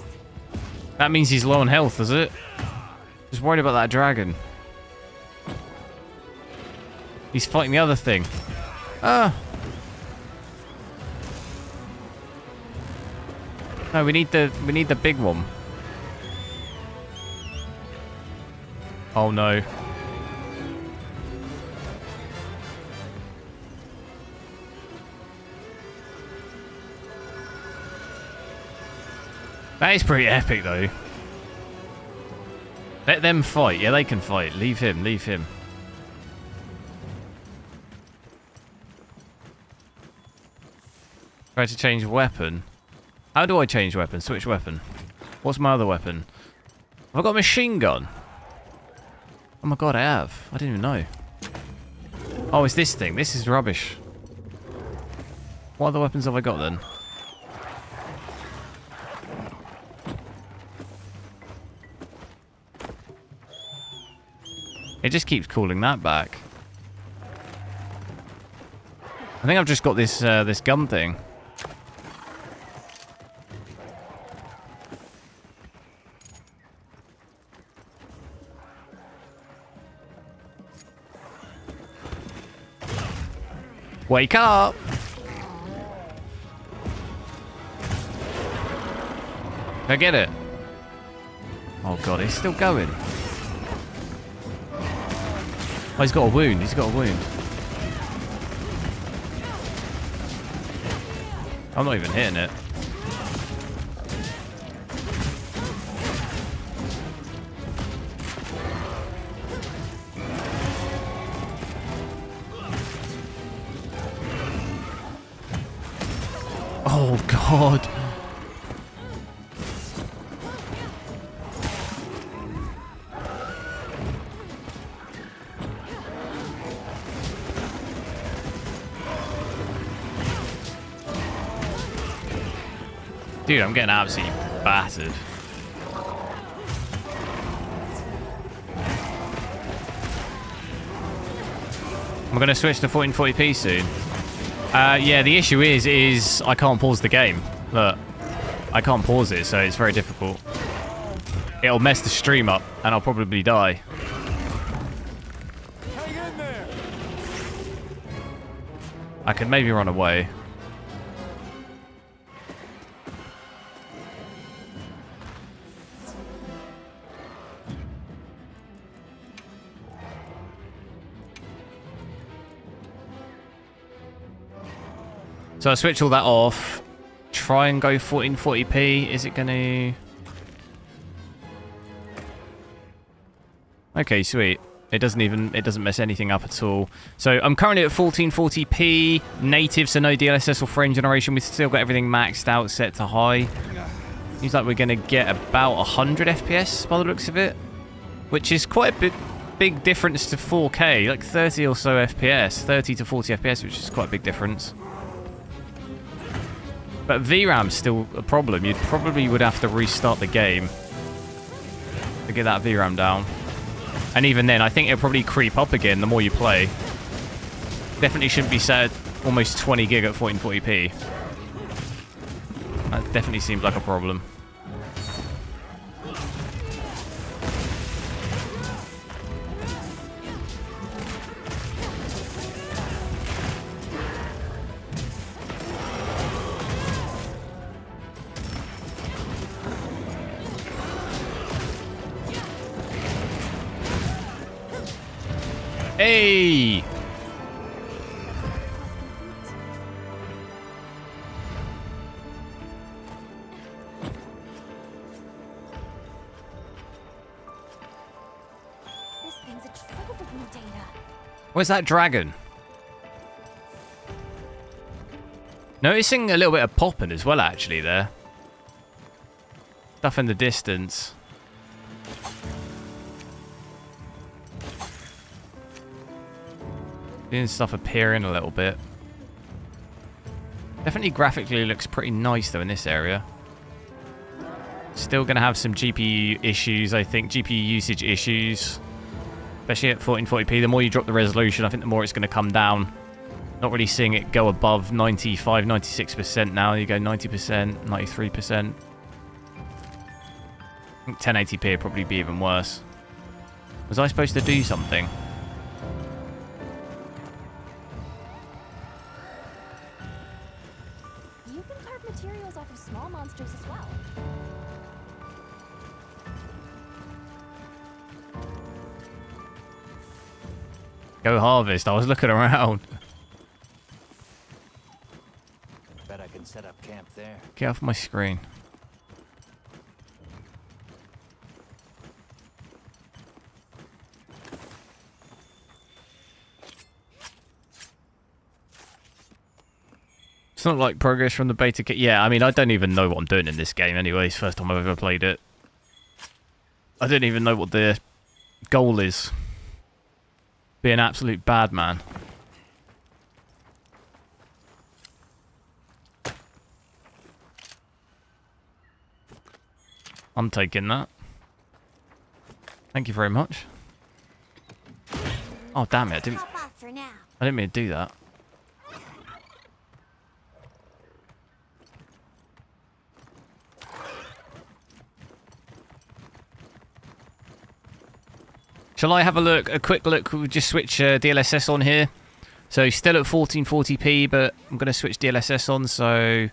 That means he's low on health, does it? Just worried about that dragon. He's fighting the other thing. Ah! No, we need the big one. Oh no. That is pretty epic though. Let them fight. Yeah, they can fight. Leave him, leave him. Try to change weapon. How do I change weapon? Switch weapon. What's my other weapon? Have I got a machine gun? Oh my god, I have. I didn't even know. Oh, it's this thing. This is rubbish. What other weapons have I got then? It just keeps calling that back. I think I've just got this this gun thing. Wake up! Did I get it? Oh god, he's still going. Oh, he's got a wound. He's got a wound. I'm not even hitting it. Oh god. Dude, I'm getting absolutely battered. I'm going to switch to 1440p soon. Yeah, the issue is I can't pause the game. Look, I can't pause it, so it's very difficult. It'll mess the stream up, and I'll probably die. Hang in there. I could maybe run away. So I switch all that off. Try and go 1440p. Is it going to... Okay, sweet. It doesn't mess anything up at all. So I'm currently at 1440p native, so no DLSS or frame generation. We've still got everything maxed out, set to high. Seems like we're going to get about 100 FPS by the looks of it, which is quite a big difference to 4K, like 30 or so FPS, 30 to 40 FPS, which is quite a big difference. But VRAM's still a problem. You probably would have to restart the game to get that VRAM down. And even then, I think it'll probably creep up again the more you play. Definitely shouldn't be set at almost 20 gig at 1440p. That definitely seems like a problem. Hey! This thing's a trove of new data. Where's that dragon? Noticing a little bit of popping as well, actually, there. Stuff in the distance. Seeing stuff appearing a little bit. Definitely graphically looks pretty nice, though, in this area. Still going to have some GPU issues, I think. GPU usage issues. Especially at 1440p. The more you drop the resolution, I think the more it's going to come down. Not really seeing it go above 95, 96% now. You go 90%, 93%. I think 1080p would probably be even worse. Was I supposed to do something? You can carve materials off of small monsters as well. Go harvest. I was looking around. Bet I can set up camp there. Get off my screen. It's not like progress from the beta kit. Yeah, I mean, I don't even know what I'm doing in this game anyway. It's the first time I've ever played it. I don't even know what the goal is. Be an absolute bad man. I'm taking that. Thank you very much. Oh, damn it. Hop off for now. I didn't mean to do that. Shall I have a look? A quick look. We'll just switch DLSS on here. So still at 1440p, but I'm going to switch DLSS on. So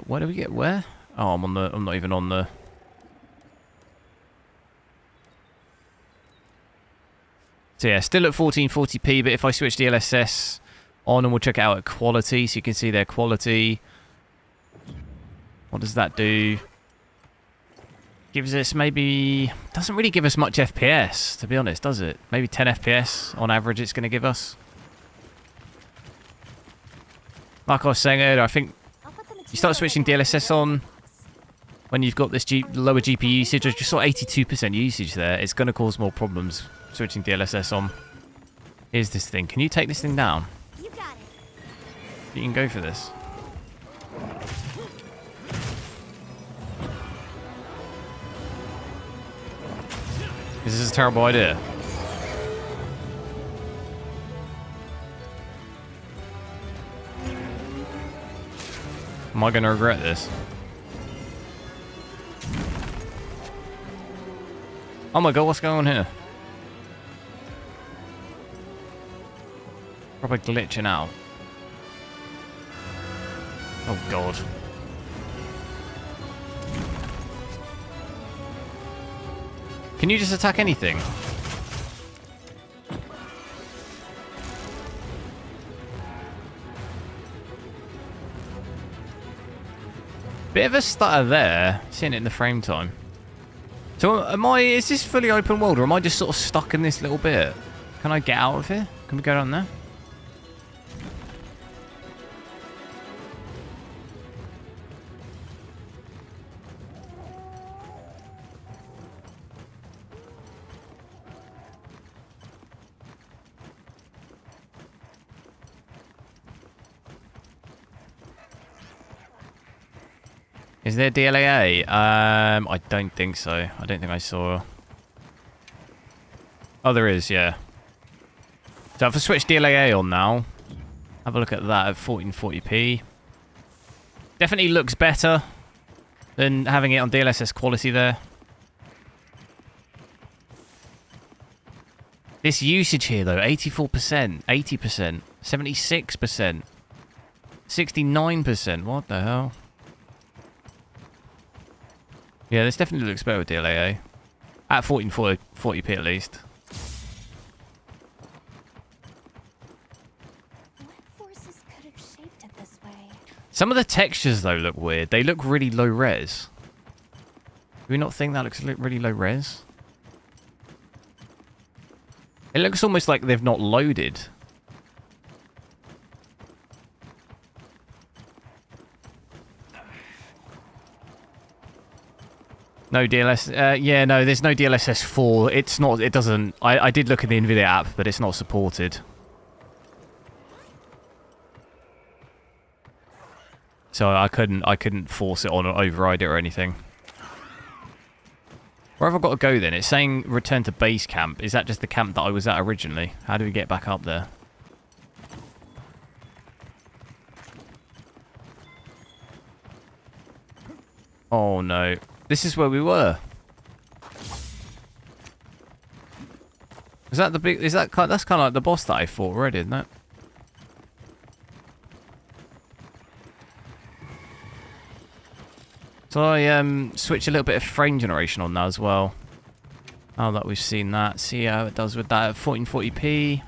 where do we get where? Oh, I'm not even on the. So yeah, still at 1440p, but if I switch DLSS on, and we'll check it out at quality, so you can see their quality. What does that do? Gives us maybe... Doesn't really give us much FPS, to be honest, does it? Maybe 10 FPS on average it's going to give us. Like I was saying earlier, I think you start switching DLSS on when you've got this lower GPU usage, or just sort of 82% usage there. It's going to cause more problems switching DLSS on. Here's this thing. Can you take this thing down? You got it. You can go for this. This is a terrible idea. Am I going to regret this? Oh my god, what's going on here? Probably glitching out. Oh god. Can you just attack anything? Bit of a stutter there, seeing it in the frame time. So is this fully open world, or am I just sort of stuck in this little bit? Can I get out of here? Can we go down there? Is there DLAA? I don't think so. I don't think I saw. Oh, there is, yeah. So if I switch DLAA on now, have a look at that at 1440p. Definitely looks better than having it on DLSS quality there. This usage here, though, 84%, 80%, 76%, 69%. What the hell? Yeah, this definitely looks better with DLAA. At 1440p at least. What forces could have shaped it this way? Some of the textures, though, look weird. They look really low res. Do we not think that looks really low res? It looks almost like they've not loaded. No DLSS. Yeah, no, there's no DLSS 4. It's not. It doesn't. I did look at the Nvidia app, but it's not supported. So I couldn't force it on or override it or anything. Where have I got to go then? It's saying return to base camp. Is that just the camp that I was at originally? How do we get back up there? Oh no. This is where we were. Is that the big... Is that kind... That's kind of like the boss that I fought already, isn't it? So I switch a little bit of frame generation on now as well. Now that we've seen that. See how it does with that at 1440p.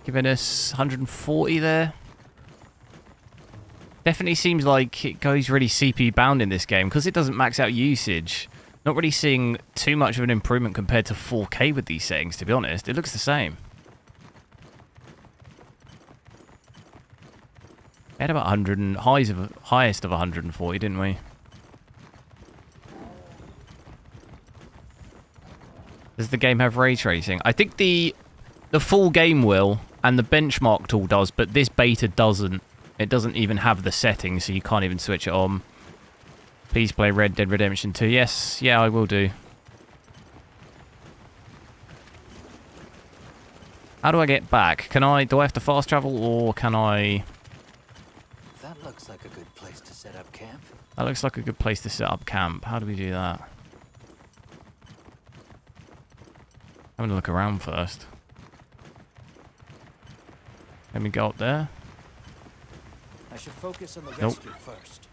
Giving us 140 there. Definitely seems like it goes really CPU bound in this game because it doesn't max out usage. Not really seeing too much of an improvement compared to 4K with these settings, to be honest. It looks the same. We had about 100 and highest of 140, didn't we? Does the game have ray tracing? I think the full game will, and the benchmark tool does, but this beta doesn't. It doesn't even have the settings, so you can't even switch it on. Please play Red Dead Redemption 2. Yes, yeah, I will do. How do I get back? Do I have to fast travel, or can I... That looks like a good place to set up camp. That looks like a good place to set up camp. How do we do that? I'm gonna look around first. Let me go up there. I should focus on the Nope. rescue first.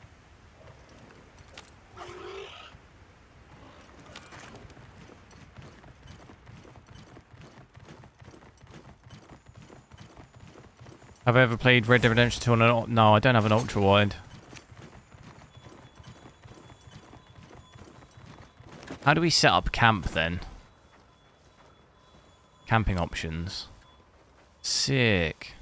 Have I ever played Red Dead Redemption 2 on an... No, I don't have an ultra wide. How do we set up camp then? Camping options. Sick.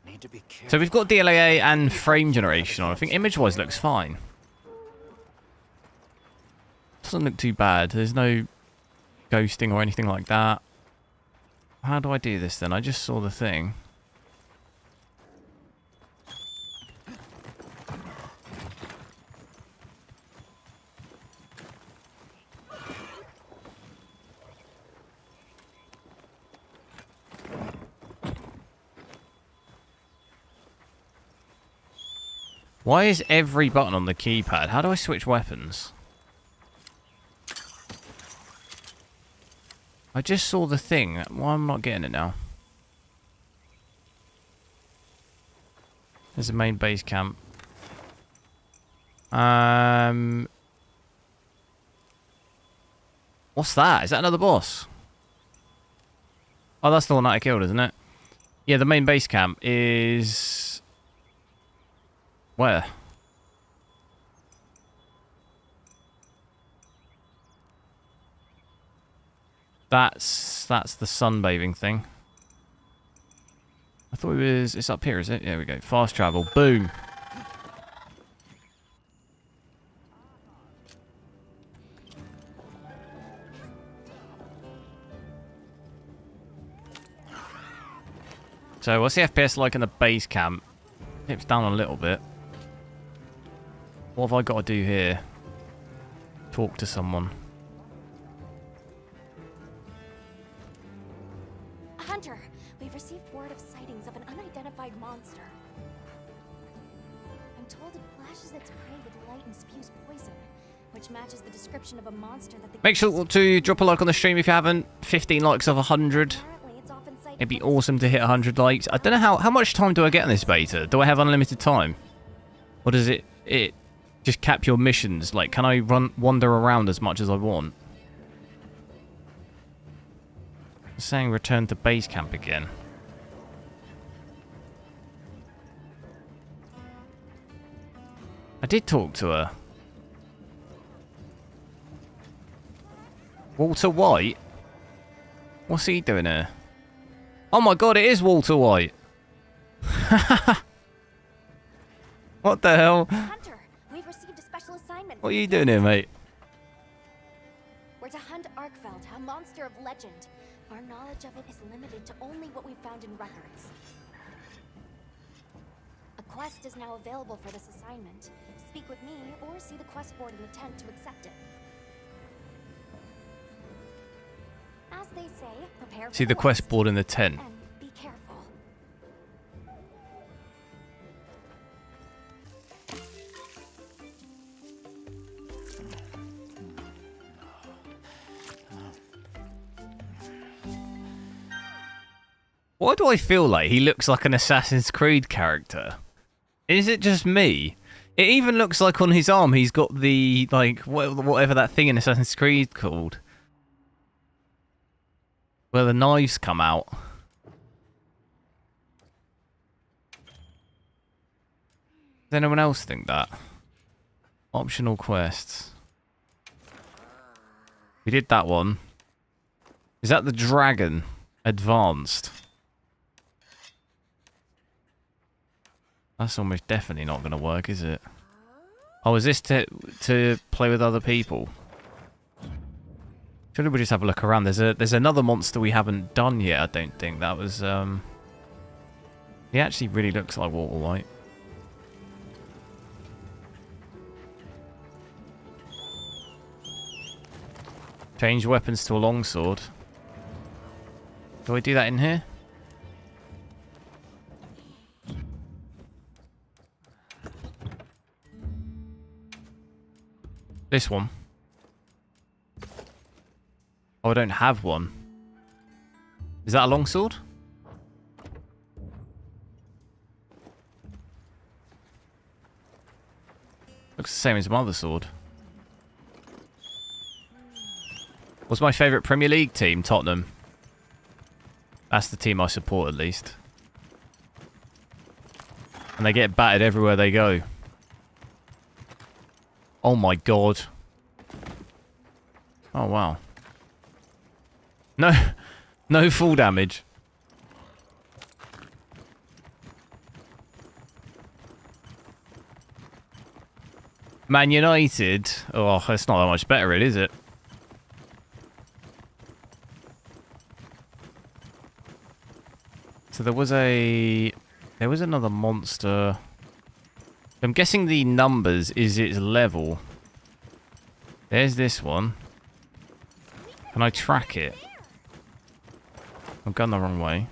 Need to be careful. So we've got DLAA and frame generation on. I think image-wise looks fine. Doesn't look too bad. There's no ghosting or anything like that. How do I do this then? I just saw the thing. Why is every button on the keypad? How do I switch weapons? I just saw the thing. Why am I not getting it now? There's a main base camp. What's that? Is that another boss? Oh, that's the one that I killed, isn't it? Yeah, the main base camp is... Where? That's the sunbathing thing. I thought it was... It's up here, is it? There we go. Fast travel. Boom. So, what's the FPS like in the base camp? Dips down a little bit. What have I got to do here? Talk to someone. Hunter, we've received word of sightings of an unidentified monster. I'm told it flashes its prey with light and spews poison, which matches the description of a monster that the... Make sure to drop a like on the stream if you haven't. 15 likes of 100. Apparently, it's often cited It'd be as- awesome to hit 100 likes. I don't know how much time do I get in this beta? Do I have unlimited time? Or does it just cap your missions? Like, can I wander around as much as I want? It's saying return to base camp again. I did talk to her. Walter White? What's he doing here? Oh my god, it is Walter White. What the hell? Hunter, we've received a special assignment. What are you doing here, mate? We're to hunt Arkfeld, a monster of legend. Our knowledge of it is limited to only what we've found in records. A quest is now available for this assignment. Speak with me or see the quest board in the tent to accept it. As they say, prepare for See the quest board in the tent. and be careful. Why do I feel like he looks like an Assassin's Creed character? Is it just me? It even looks like on his arm he's got the, like, whatever that thing in Assassin's Creed called. Where the knives come out. Does anyone else think that? Optional quests. We did that one. Is that the dragon? Advanced. That's almost definitely not going to work, is it? Oh, is this to play with other people? Should we just have a look around? There's another monster we haven't done yet, I don't think. That was, he actually really looks like Walter White. Change weapons to a longsword. Do I do that in here? This one. Oh, I don't have one. Is that a longsword? Looks the same as my other sword. What's my favourite Premier League team? Tottenham. That's the team I support, at least. And they get battered everywhere they go. Oh my god. Oh wow. No full damage. Man United. Oh, it's not that much better, really, is it? So there was another monster. I'm guessing the numbers is its level. There's this one. Can I track it? I've gone the wrong way.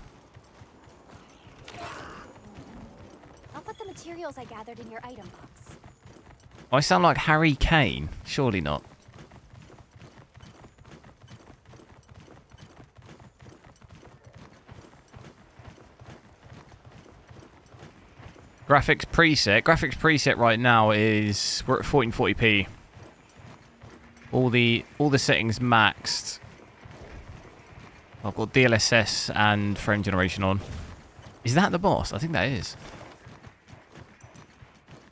I'll put them materials I gathered in your item box. I sound like Harry Kane. Surely not. Graphics preset. Graphics preset right now is we're at 1440p. All the settings maxed. I've got DLSS and frame generation on. Is that the boss? I think that is.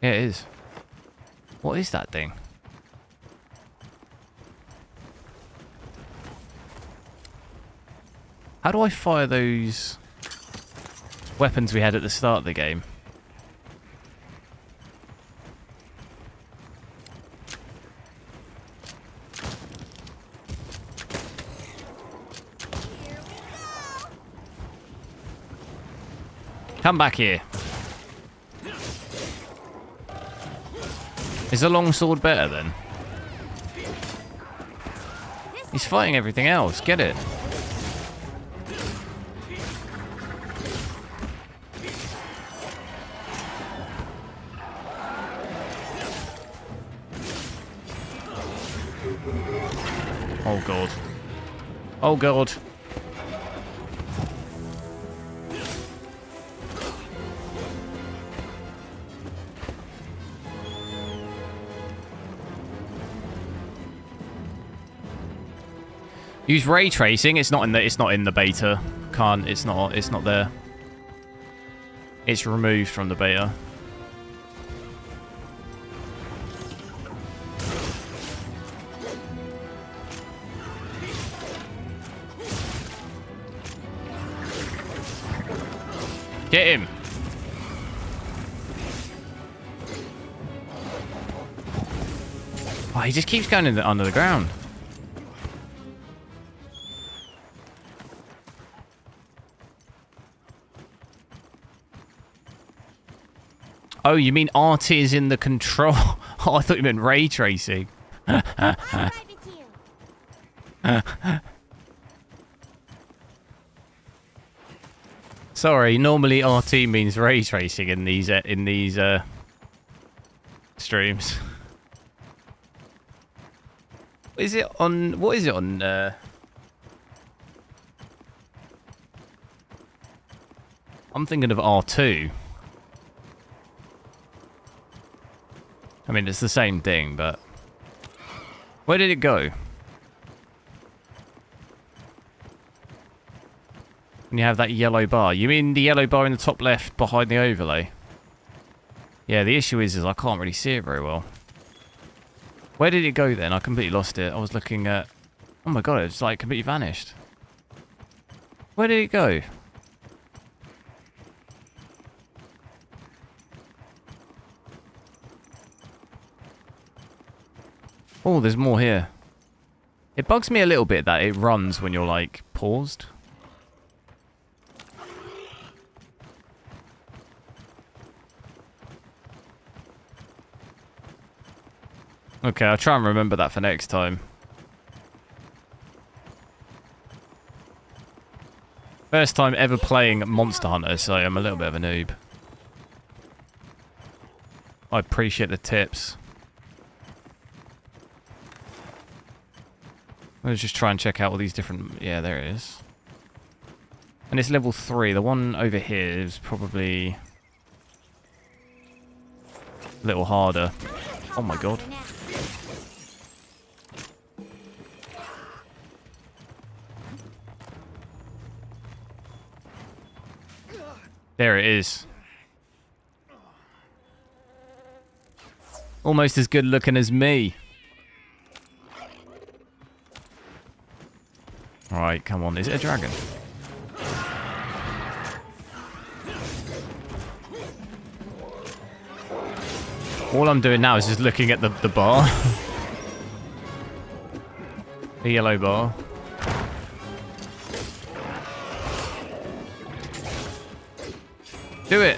Yeah, it is. What is that thing? How do I fire those weapons we had at the start of the game? Come back here. Is the longsword better then? He's fighting everything else. Get it. Oh god. Oh god. Use ray tracing. It's not in the beta. It's not there. It's removed from the beta. Get him. Oh, he just keeps going under the ground. Oh, you mean RT is in the control? Oh, I thought you meant ray tracing. I'll ride with you. Sorry, normally RT means ray tracing in these streams. Is it on? What is it on? I'm thinking of R2. I mean, it's the same thing, but where did it go? When you have that yellow bar. You mean the yellow bar in the top left behind the overlay? Yeah, the issue is I can't really see it very well. Where did it go then? I completely lost it. I was looking at... Oh my god, it's like completely vanished. Where did it go? Oh, there's more here. It bugs me a little bit that it runs when you're like paused. Okay, I'll try and remember that for next time. First time ever playing Monster Hunter, so I'm a little bit of a noob. I appreciate the tips. Let's just try and check out all these different... Yeah, there it is. And it's level 3. The one over here is probably a little harder. Oh my god. There it is. Almost as good looking as me. Alright, come on. Is it a dragon? All I'm doing now is just looking at the bar. The yellow bar. Do it!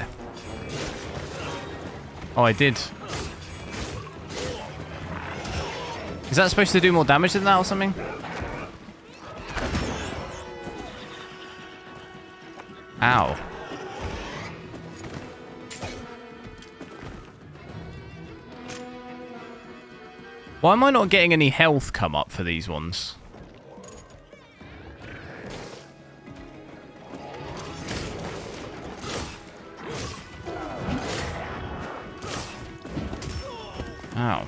Oh, I did. Is that supposed to do more damage than that or something? Ow. Why am I not getting any health come up for these ones? Ow.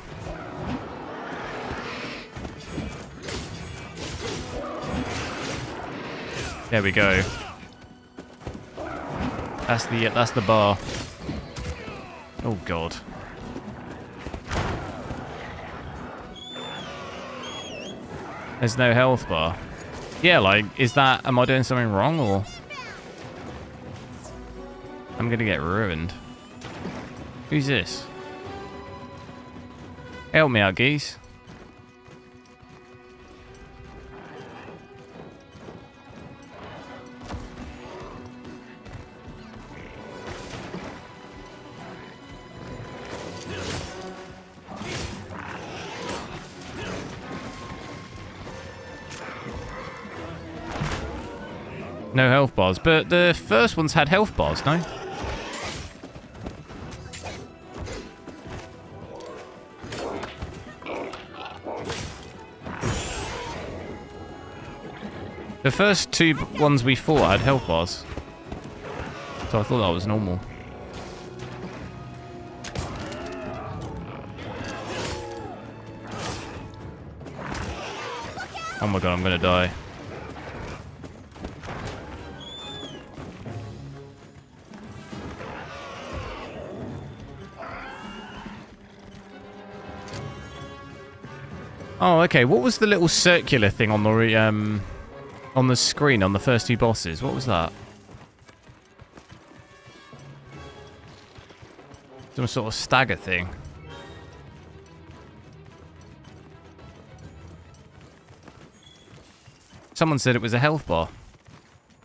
There we go. That's the bar. Oh god. There's no health bar. Yeah, like, am I doing something wrong, or? I'm gonna get ruined. Who's this? Help me out, geese. No health bars, but the first ones had health bars, no? The first two ones we fought had health bars. So I thought that was normal. Oh my god, I'm gonna die. Oh, okay. What was the little circular thing on the screen on the first two bosses? What was that? Some sort of stagger thing. Someone said it was a health bar.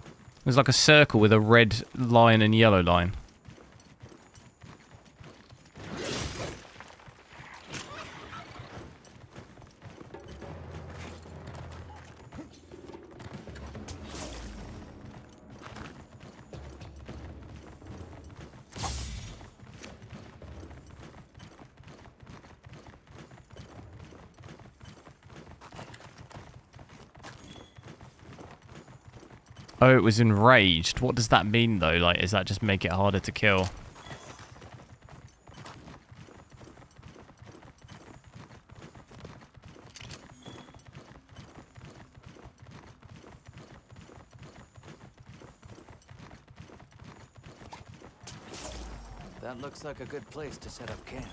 It was like a circle with a red line and yellow line. Oh, it was enraged. What does that mean, though? Like, does that just make it harder to kill? That looks like a good place to set up camp.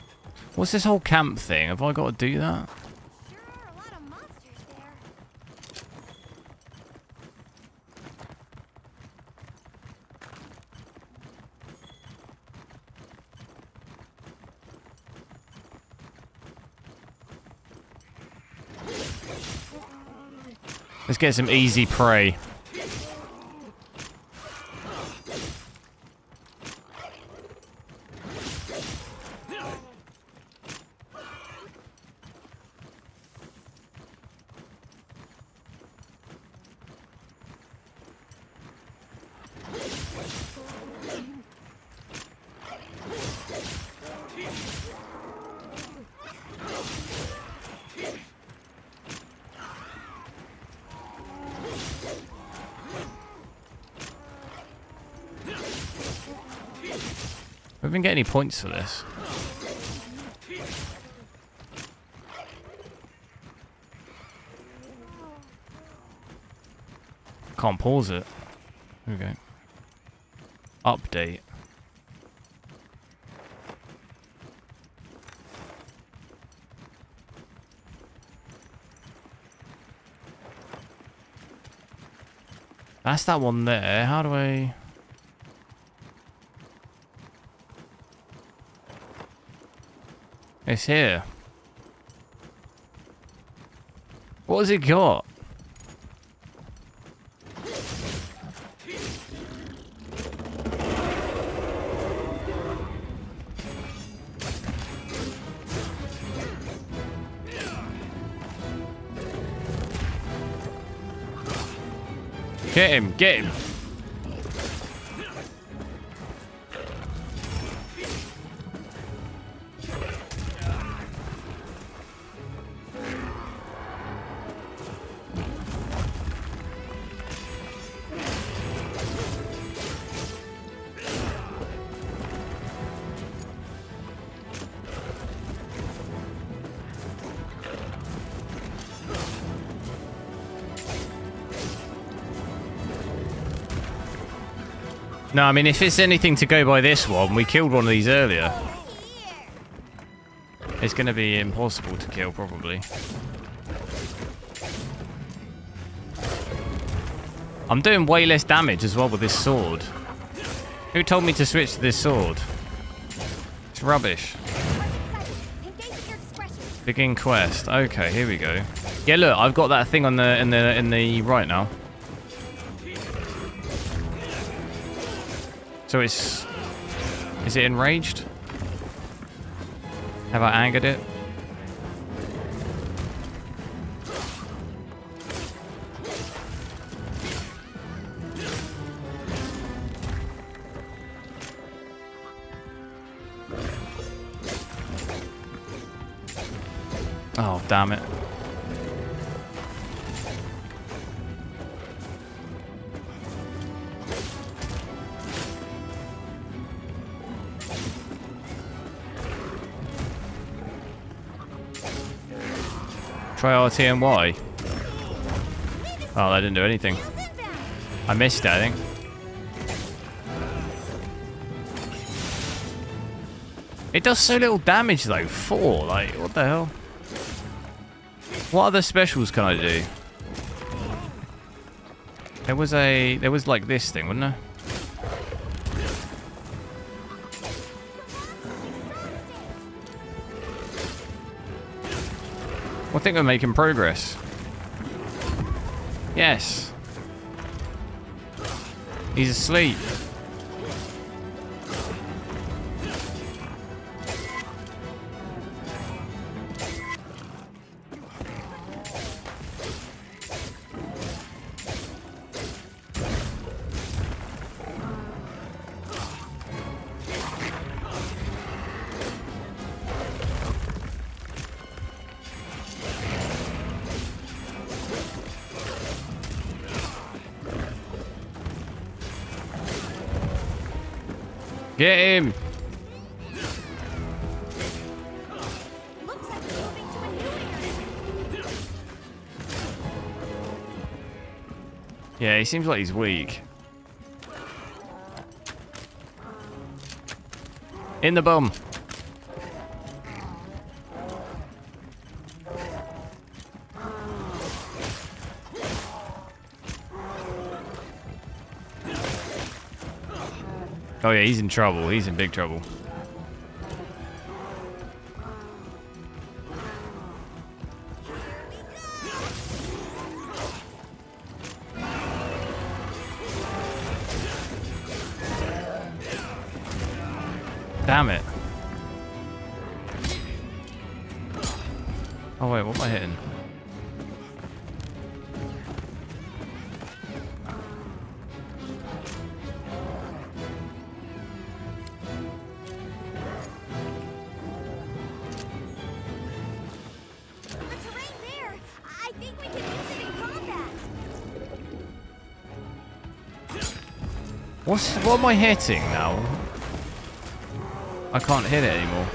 What's this whole camp thing? Have I got to do that? Sure are a lot of monsters there. Let's get some easy prey. We haven't get any points for this. Can't pause it. There we go. Update. That's that one there. How do I... It's here. What has it got? Get him, get him. No, I mean, if it's anything to go by this one, we killed one of these earlier. It's going to be impossible to kill, probably. I'm doing way less damage as well with this sword. Who told me to switch to this sword? It's rubbish. Begin quest. Okay, here we go. Yeah, look, I've got that thing on the in the right now. So is it enraged? Have I angered it? Oh, damn it. Try RT and Y. Oh, that didn't do anything. I missed it, I think. It does so little damage though. 4, like, what the hell? What other specials can I do? There was like this thing, wasn't there? I think we're making progress. Yes. He's asleep. Get him! Looks like we're moving to a new area. Yeah, he seems like he's weak. In the bum. Oh yeah, he's in trouble. He's in big trouble. Damn it. Oh wait, what am I hitting? What am I hitting now? I can't hit it anymore.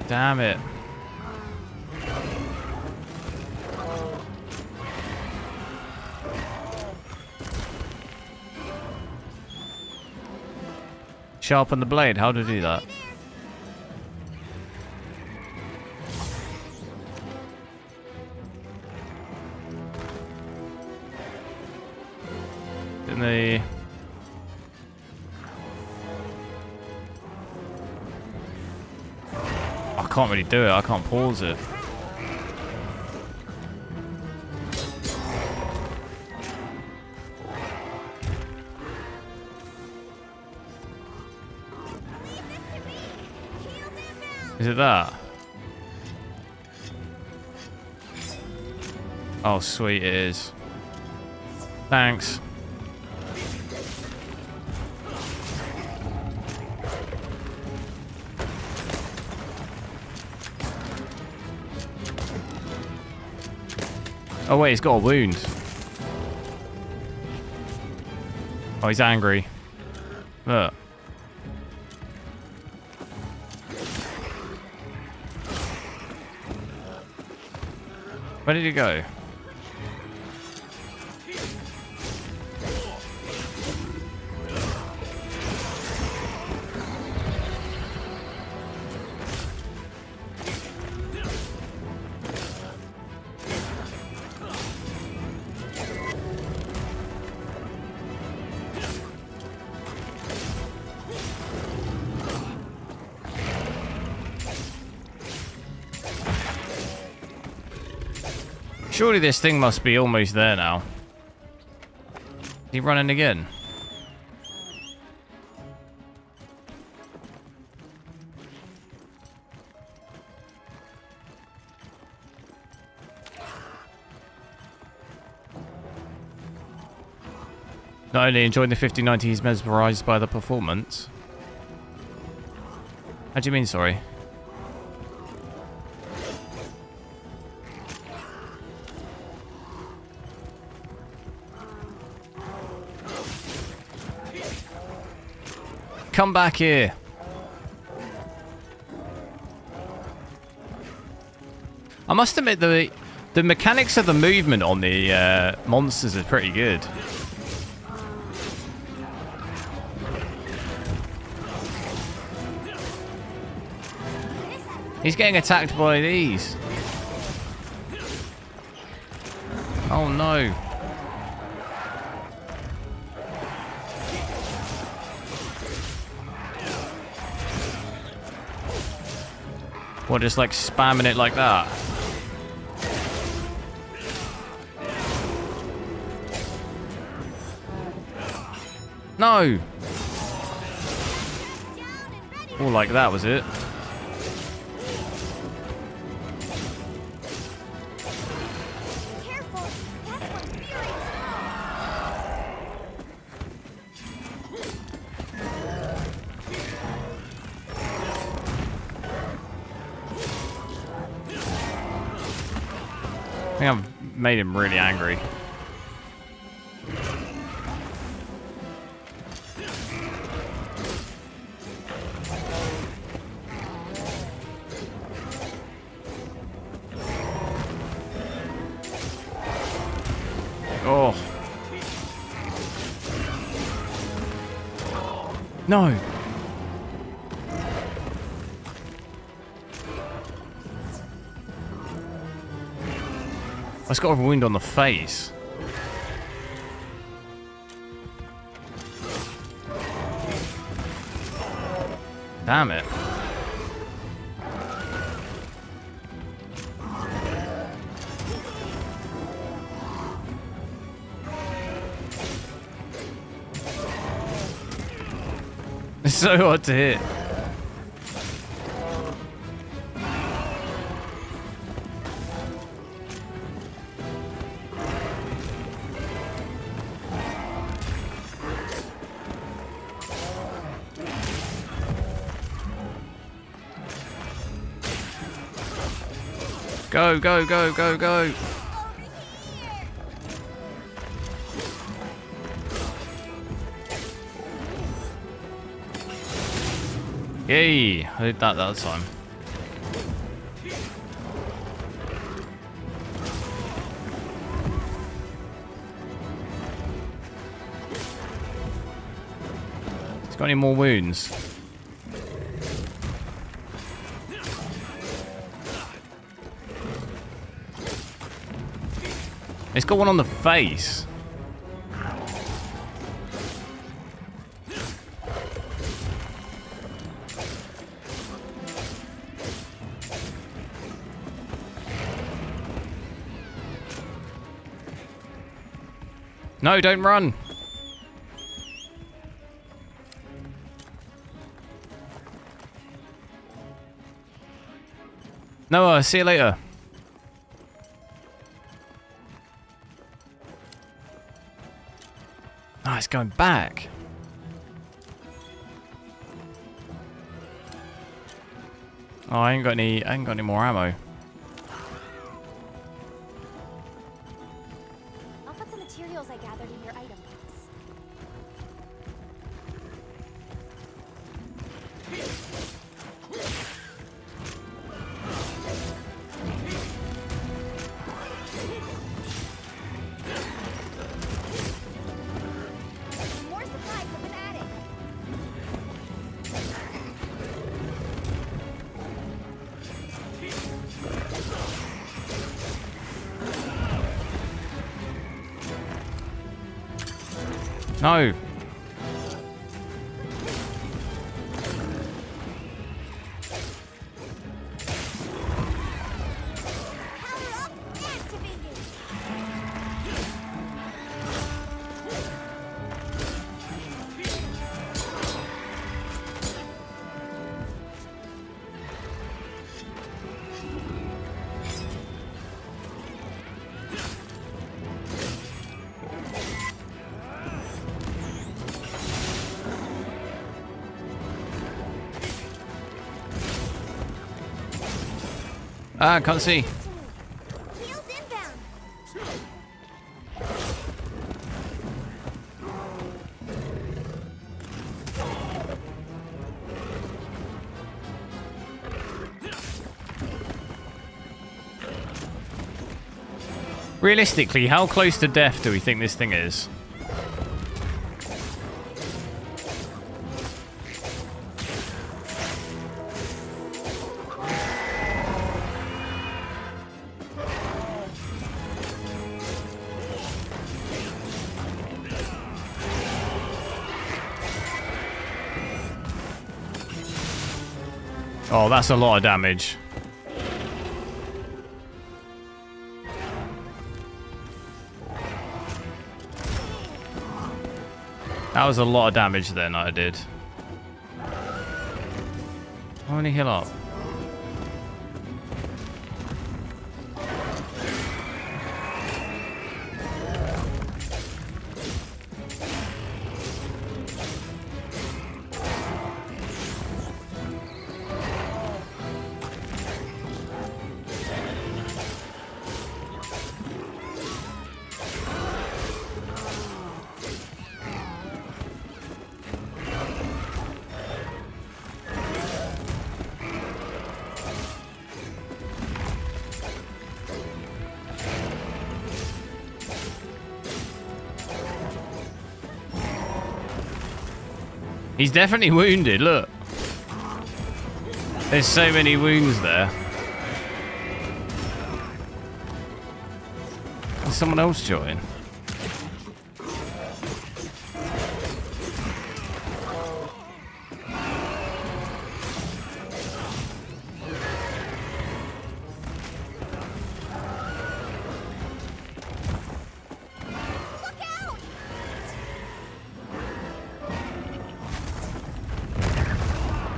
Damn it. Sharpen the blade. How to do that? In the... I can't really do it. I can't pause it. Is it that? Oh, sweet, it is. Thanks. Oh wait, he's got a wound. Oh, he's angry. Look. Where did he go? Surely this thing must be almost there now. Is he running again? Not only enjoying the 5090, he's mesmerized by the performance. How do you mean, sorry? Come back here. I must admit the mechanics of the movement on the monsters are pretty good. He's getting attacked by these. Oh no. What, just like spamming it like that? No! All like that, was it? Careful. That's what fury I think I've made him really angry. Oh. No. I just got a wound on the face. Damn it. It's so hard to hit. Go, go, go, go, go. Yay, I did that time. He's got any more wounds? It's got one on the face. No, don't run. No, see you later. Oh, it's going back. Oh, I ain't got any more ammo. No. Power up, activated. Ah, can't see. Wheels inbound. Realistically, how close to death do we think this thing is? Oh, that's a lot of damage. That was a lot of damage then I did. How many heal up? He's definitely wounded, look. There's so many wounds there. Can someone else join?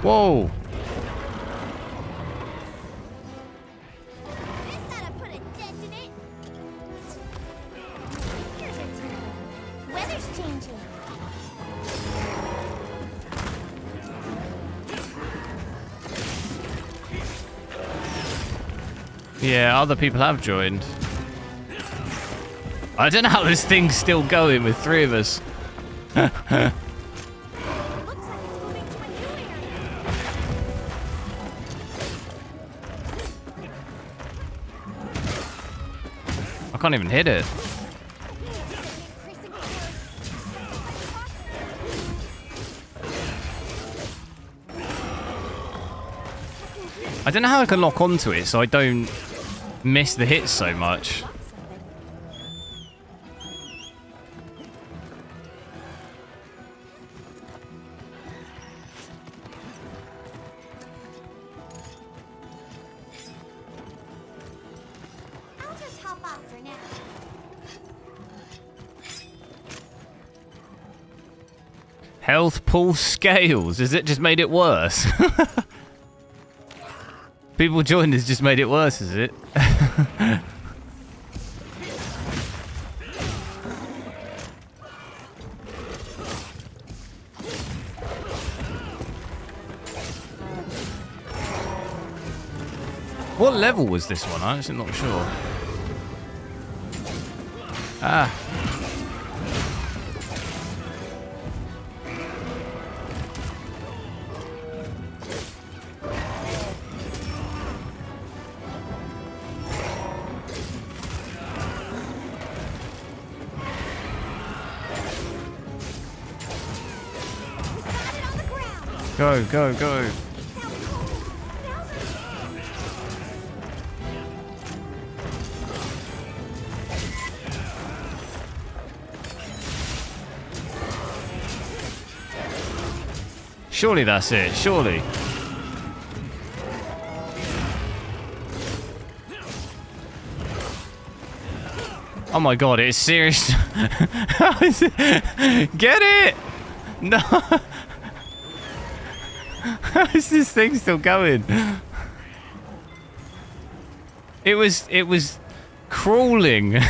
Whoa! This ought to put a dent in it. Here's a turn. Weather's changing. Yeah, other people have joined. I don't know how this thing's still going with 3 of us. Looks like it's moving to a new area. I can't even hit it. Increasing I don't know how I can lock onto it so I don't miss the hits so much. I'll just hop off for now. Health pulse scales. Has it just made it worse? People joined has just made it worse, is it? What level was this one? I'm actually not sure. Ah. Go, go, go. Surely that's it. Surely. Oh my god, it's serious. How is it? Get it! No. How is this thing still going? It was crawling.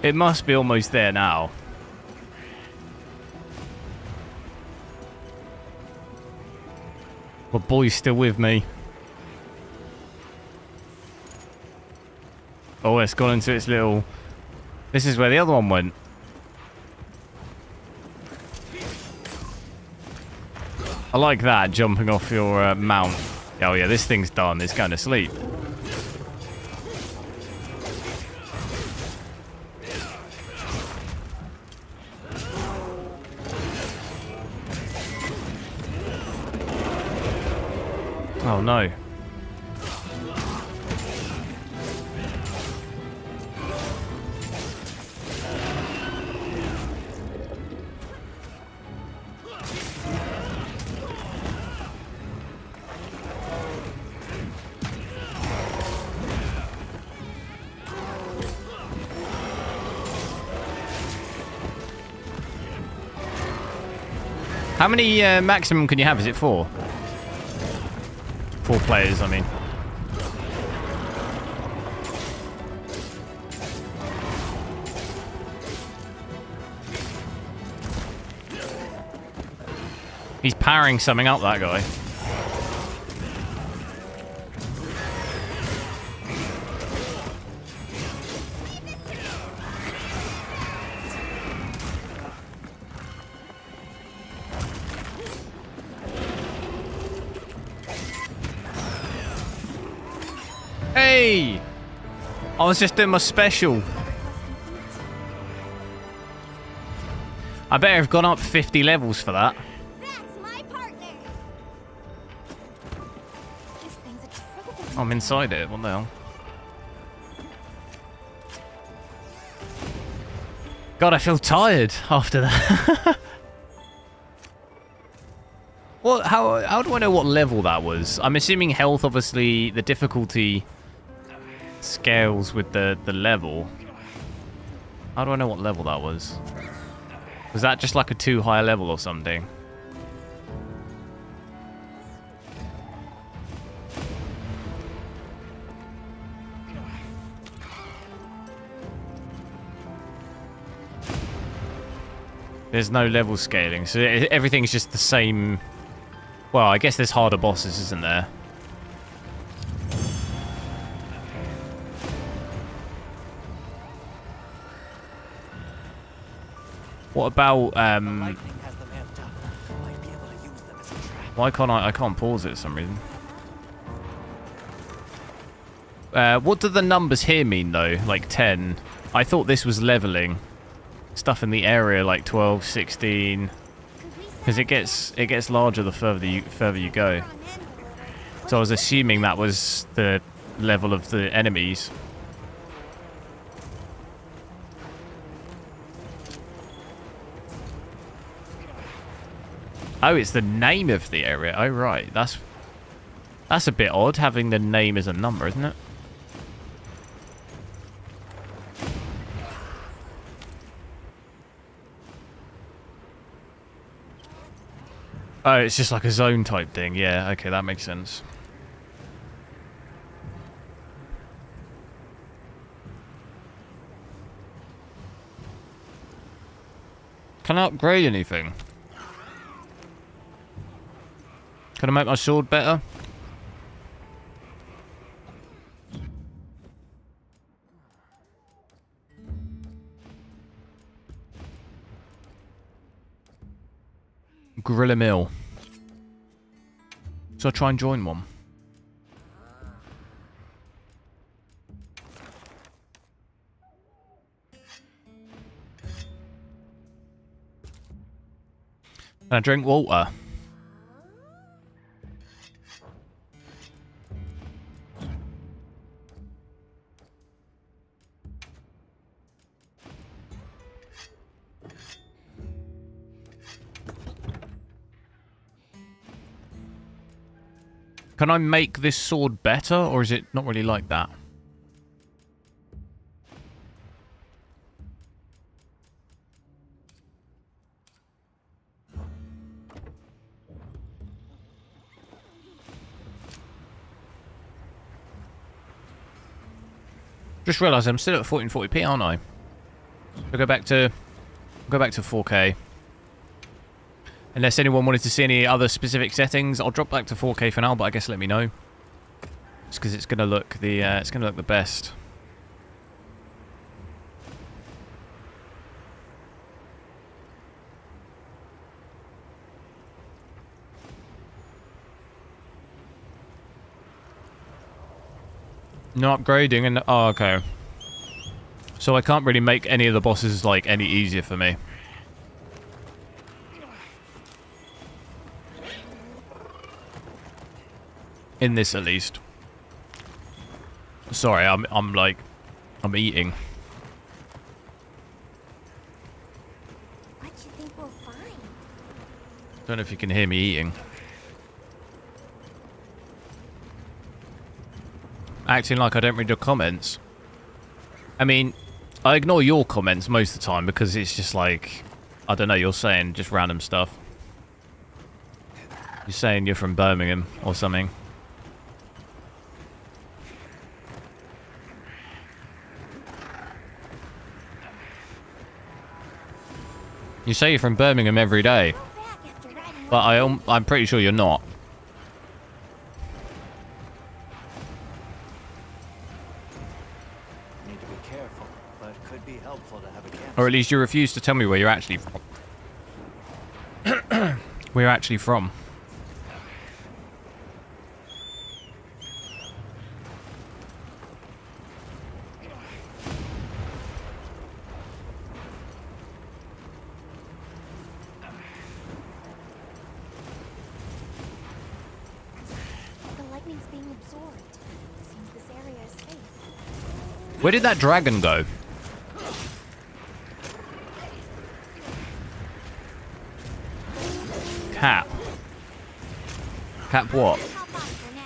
It must be almost there now. But boy's still with me. Oh, it's gone into its little... This is where the other one went. I like that, jumping off your mount. Oh yeah, this thing's done. It's going to sleep. Oh no. How many maximum can you have? Is it 4? 4 players, I mean. He's powering something up, that guy. Hey! I was just doing my special. I better have gone up 50 levels for that. That's my partner. This thing's a trouble. I'm inside it. What the hell? God, I feel tired after that. What? How do I know what level that was? I'm assuming health, obviously, the difficulty scales with the level. How do I know what level that was? Was that just like a too high level or something? There's no level scaling, so everything's just the same. Well, I guess there's harder bosses, isn't there? What about why can't I can't pause it for some reason. What do the numbers here mean though? Like 10. I thought this was leveling. Stuff in the area like 12, 16. Because it gets larger the further you go. So I was assuming that was the level of the enemies. Oh, it's the name of the area. Oh, right. That's a bit odd, having the name as a number, isn't it? Oh, it's just like a zone type thing. Yeah, okay, that makes sense. Can I upgrade anything? Can I make my sword better? Gorilla Mill. So I try and join one. And I drink water. Can I make this sword better, or is it not really like that? Just realised I'm still at 1440p, aren't I? I'll go back to 4K. Unless anyone wanted to see any other specific settings, I'll drop back to 4K for now. But I guess let me know. Just because it's gonna look the best. No upgrading and oh, okay. So I can't really make any of the bosses like any easier for me. In this at least. Sorry, I'm eating. What you think we'll find? Don't know if you can hear me eating. Acting like I don't read your comments. I mean, I ignore your comments most of the time because it's just like, I don't know, you're saying just random stuff. You're saying you're from Birmingham or something. You say you're from Birmingham every day, but I'm pretty sure you're not. Need to be careful, but it could be helpful to have a camp. Or at least you refuse to tell me where you're actually from. Where you're actually from. The lightning's being absorbed. Seems this area is safe. Where did that dragon go? Cap. Cap what? Hop on for now.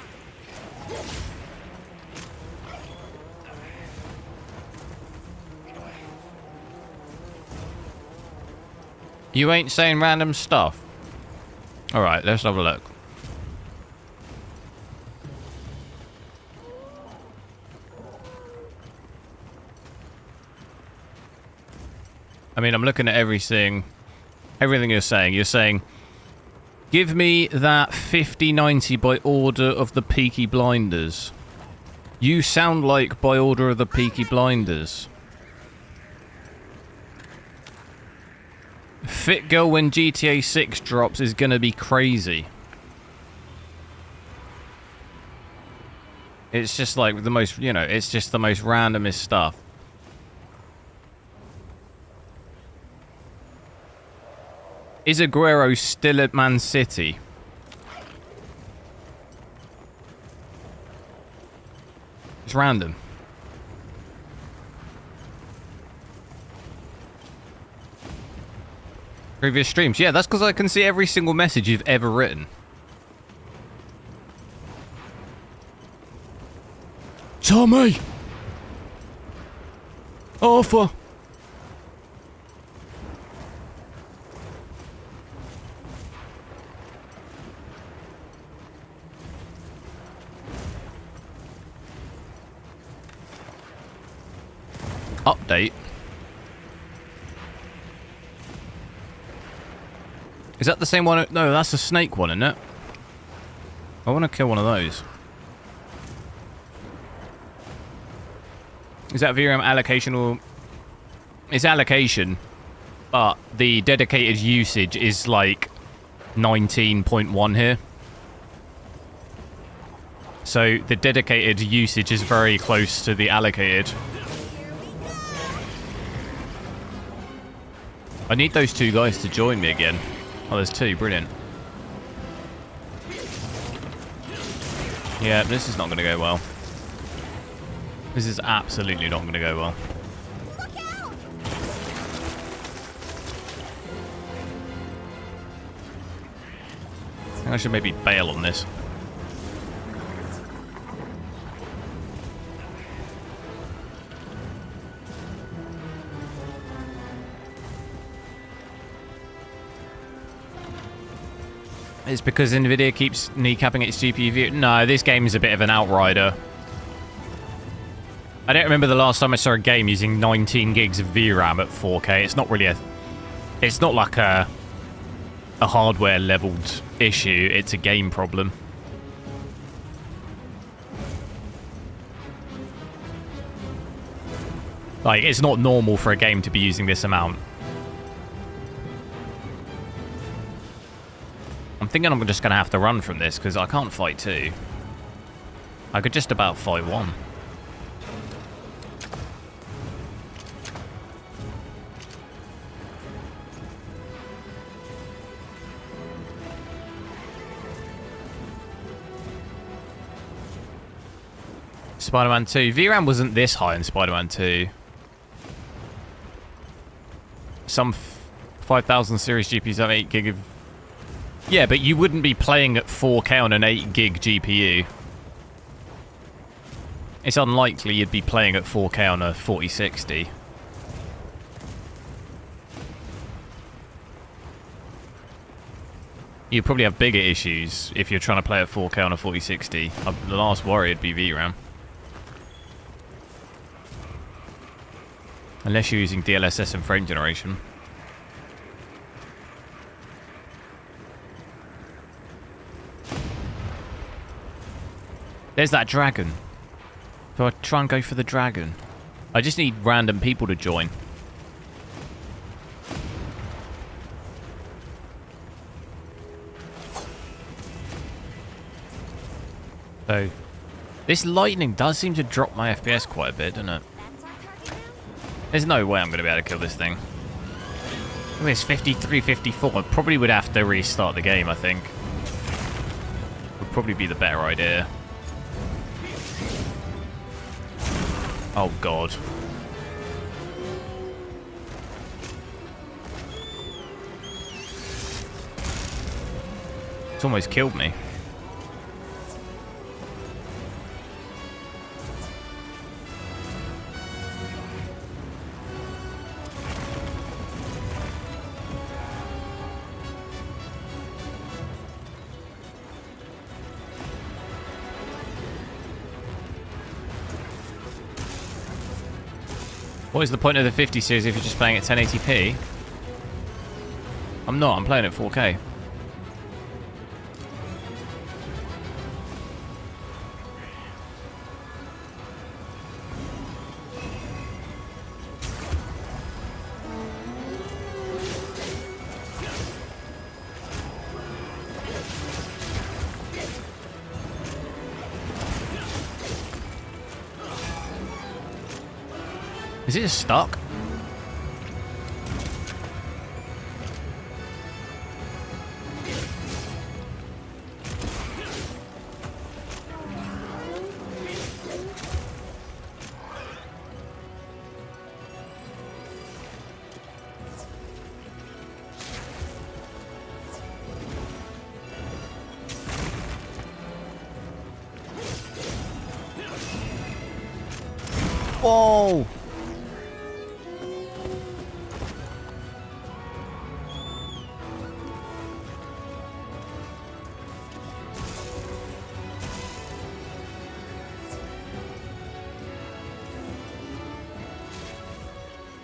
You ain't saying random stuff. Alright, let's have a look. I mean, I'm looking at everything you're saying. You're saying, give me that 5090 by order of the Peaky Blinders. You sound like by order of the Peaky Blinders. Fit girl when GTA 6 drops is gonna be crazy. It's just like the most, you know, it's just the most randomest stuff. Is Aguero still at Man City? It's random. Previous streams. Yeah, that's because I can see every single message you've ever written. Tommy! Arthur! Update. Is that the same one? No, that's the snake one, isn't it? I want to kill one of those. Is that VRAM allocation or... It's allocation, but the dedicated usage is like 19.1 here. So the dedicated usage is very close to the allocated. I need those two guys to join me again. Oh, there's two. Brilliant. Yeah, this is not going to go well. This is absolutely not going to go well. Look out! I think I should maybe bail on this. It's because Nvidia keeps kneecapping its GPU. No, this game is a bit of an outrider. I don't remember the last time I saw a game using 19 gigs of VRAM at 4K. It's not really a... It's not like a hardware leveled issue. It's a game problem. Like, it's not normal for a game to be using this amount. I'm thinking I'm just going to have to run from this because I can't fight 2. I could just about fight 1. Spider-Man 2. VRAM wasn't this high in Spider-Man 2. Some 5000 series GPUs have 8 gig of... Yeah, but you wouldn't be playing at 4K on an 8 gig GPU. It's unlikely you'd be playing at 4K on a 4060. You'd probably have bigger issues if you're trying to play at 4K on a 4060. The last worry would be VRAM. Unless you're using DLSS and frame generation. There's that dragon. So I try and go for the dragon. I just need random people to join. So, this lightning does seem to drop my FPS quite a bit, doesn't it? There's no way I'm going to be able to kill this thing. Oh, it's 53, 54. I probably would have to restart the game, I think. Would probably be the better idea. Oh, God. It's almost killed me. What is the point of the 50 series if you're just playing at 1080p? I'm not, I'm playing at 4K. Is it just stuck? Whoa!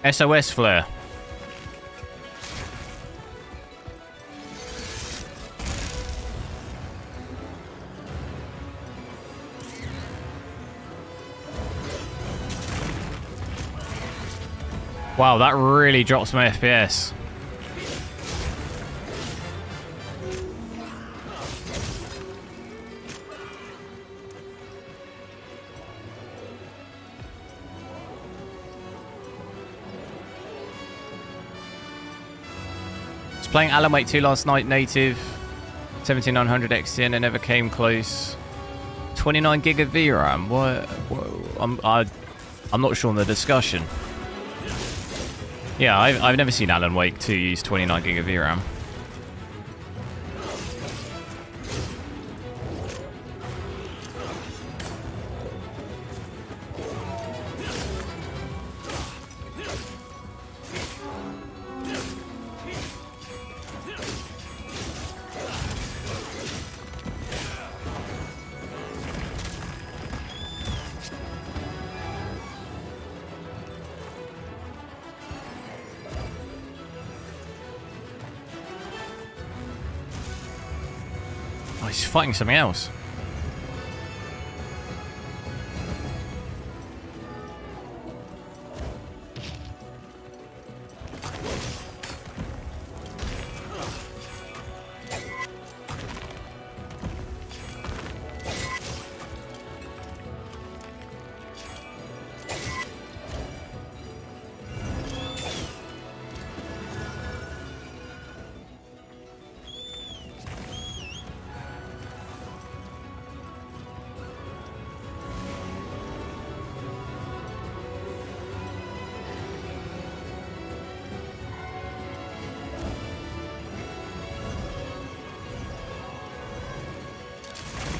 SOS flare. Wow, that really drops my FPS. Playing Alan Wake 2 last night, native 17900 XTN, and never came close. 29 gig of VRAM. What? I'm not sure on the discussion. Yeah, I've never seen Alan Wake 2 use 29 gig of VRAM. Oh, he's fighting something else.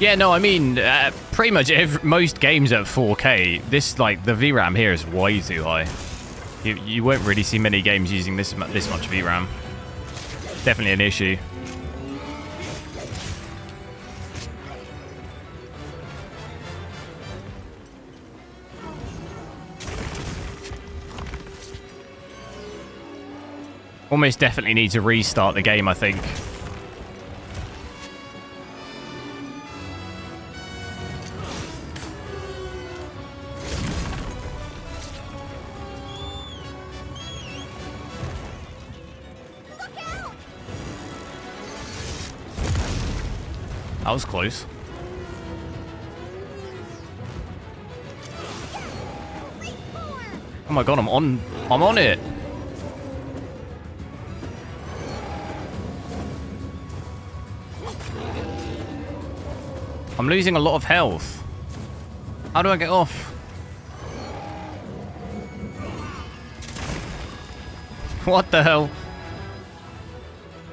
Yeah, no, I mean, pretty much most games at 4K, this, like, the VRAM here is way too high. You won't really see many games using this much VRAM. Definitely an issue. Almost definitely need to restart the game, I think. That was close. Oh my god, I'm on it. I'm losing a lot of health. How do I get off? What the hell?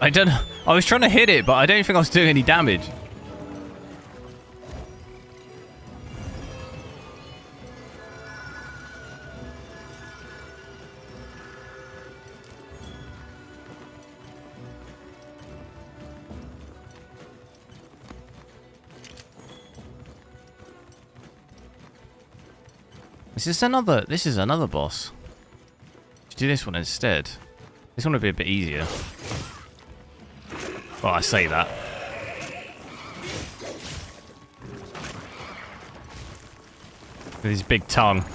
I don't know. I was trying to hit it, but I don't think I was doing any damage. This is another boss. Let's do this one instead. This one would be a bit easier. Well, I say that. With his big tongue.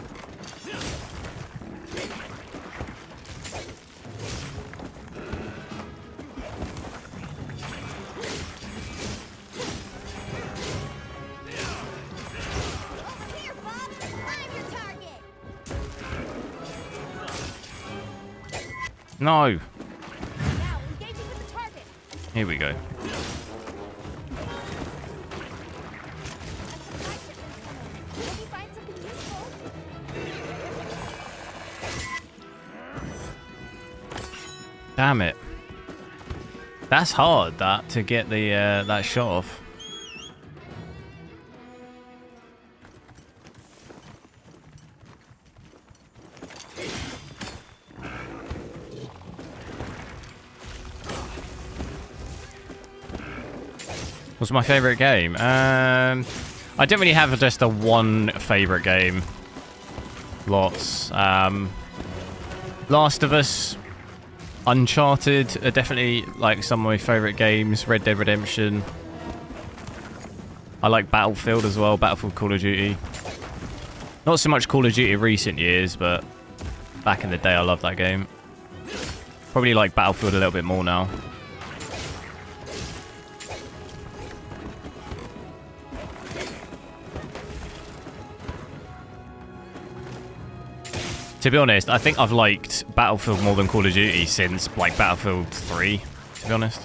No. Now, engaging with the target. Here we go. Maybe find something useful. Damn it. That's hard, that, to get the that shot off. What's my favourite game? I don't really have just a one favourite game. Lots. Last of Us, Uncharted are definitely like some of my favourite games. Red Dead Redemption. I like Battlefield as well. Battlefield, Call of Duty. Not so much Call of Duty recent years, but back in the day I loved that game. Probably like Battlefield a little bit more now. To be honest, I think I've liked Battlefield more than Call of Duty since, like, Battlefield 3, to be honest.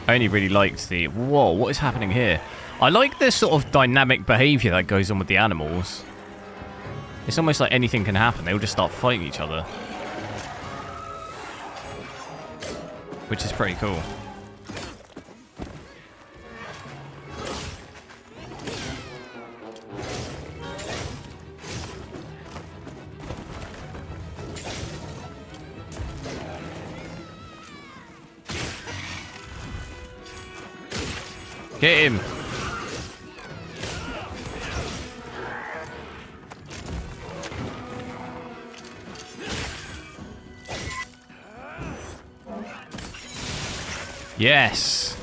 I only really liked the... Whoa, what is happening here? I like this sort of dynamic behaviour that goes on with the animals. It's almost like anything can happen. They'll just start fighting each other. Which is pretty cool. Get him. Yes.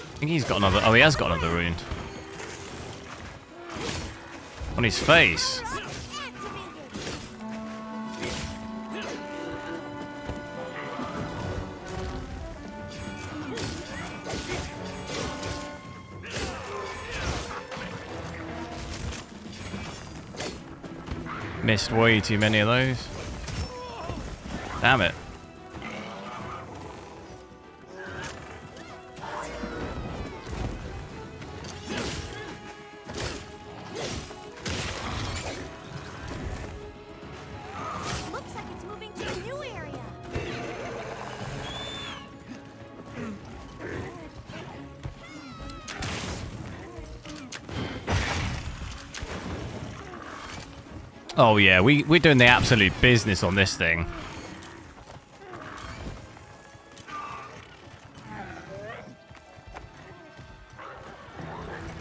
I think he's got another... Oh, he has got another wound. On his face. Missed way too many of those. Damn it. Looks like it's moving to a new area. Oh yeah, we're doing the absolute business on this thing.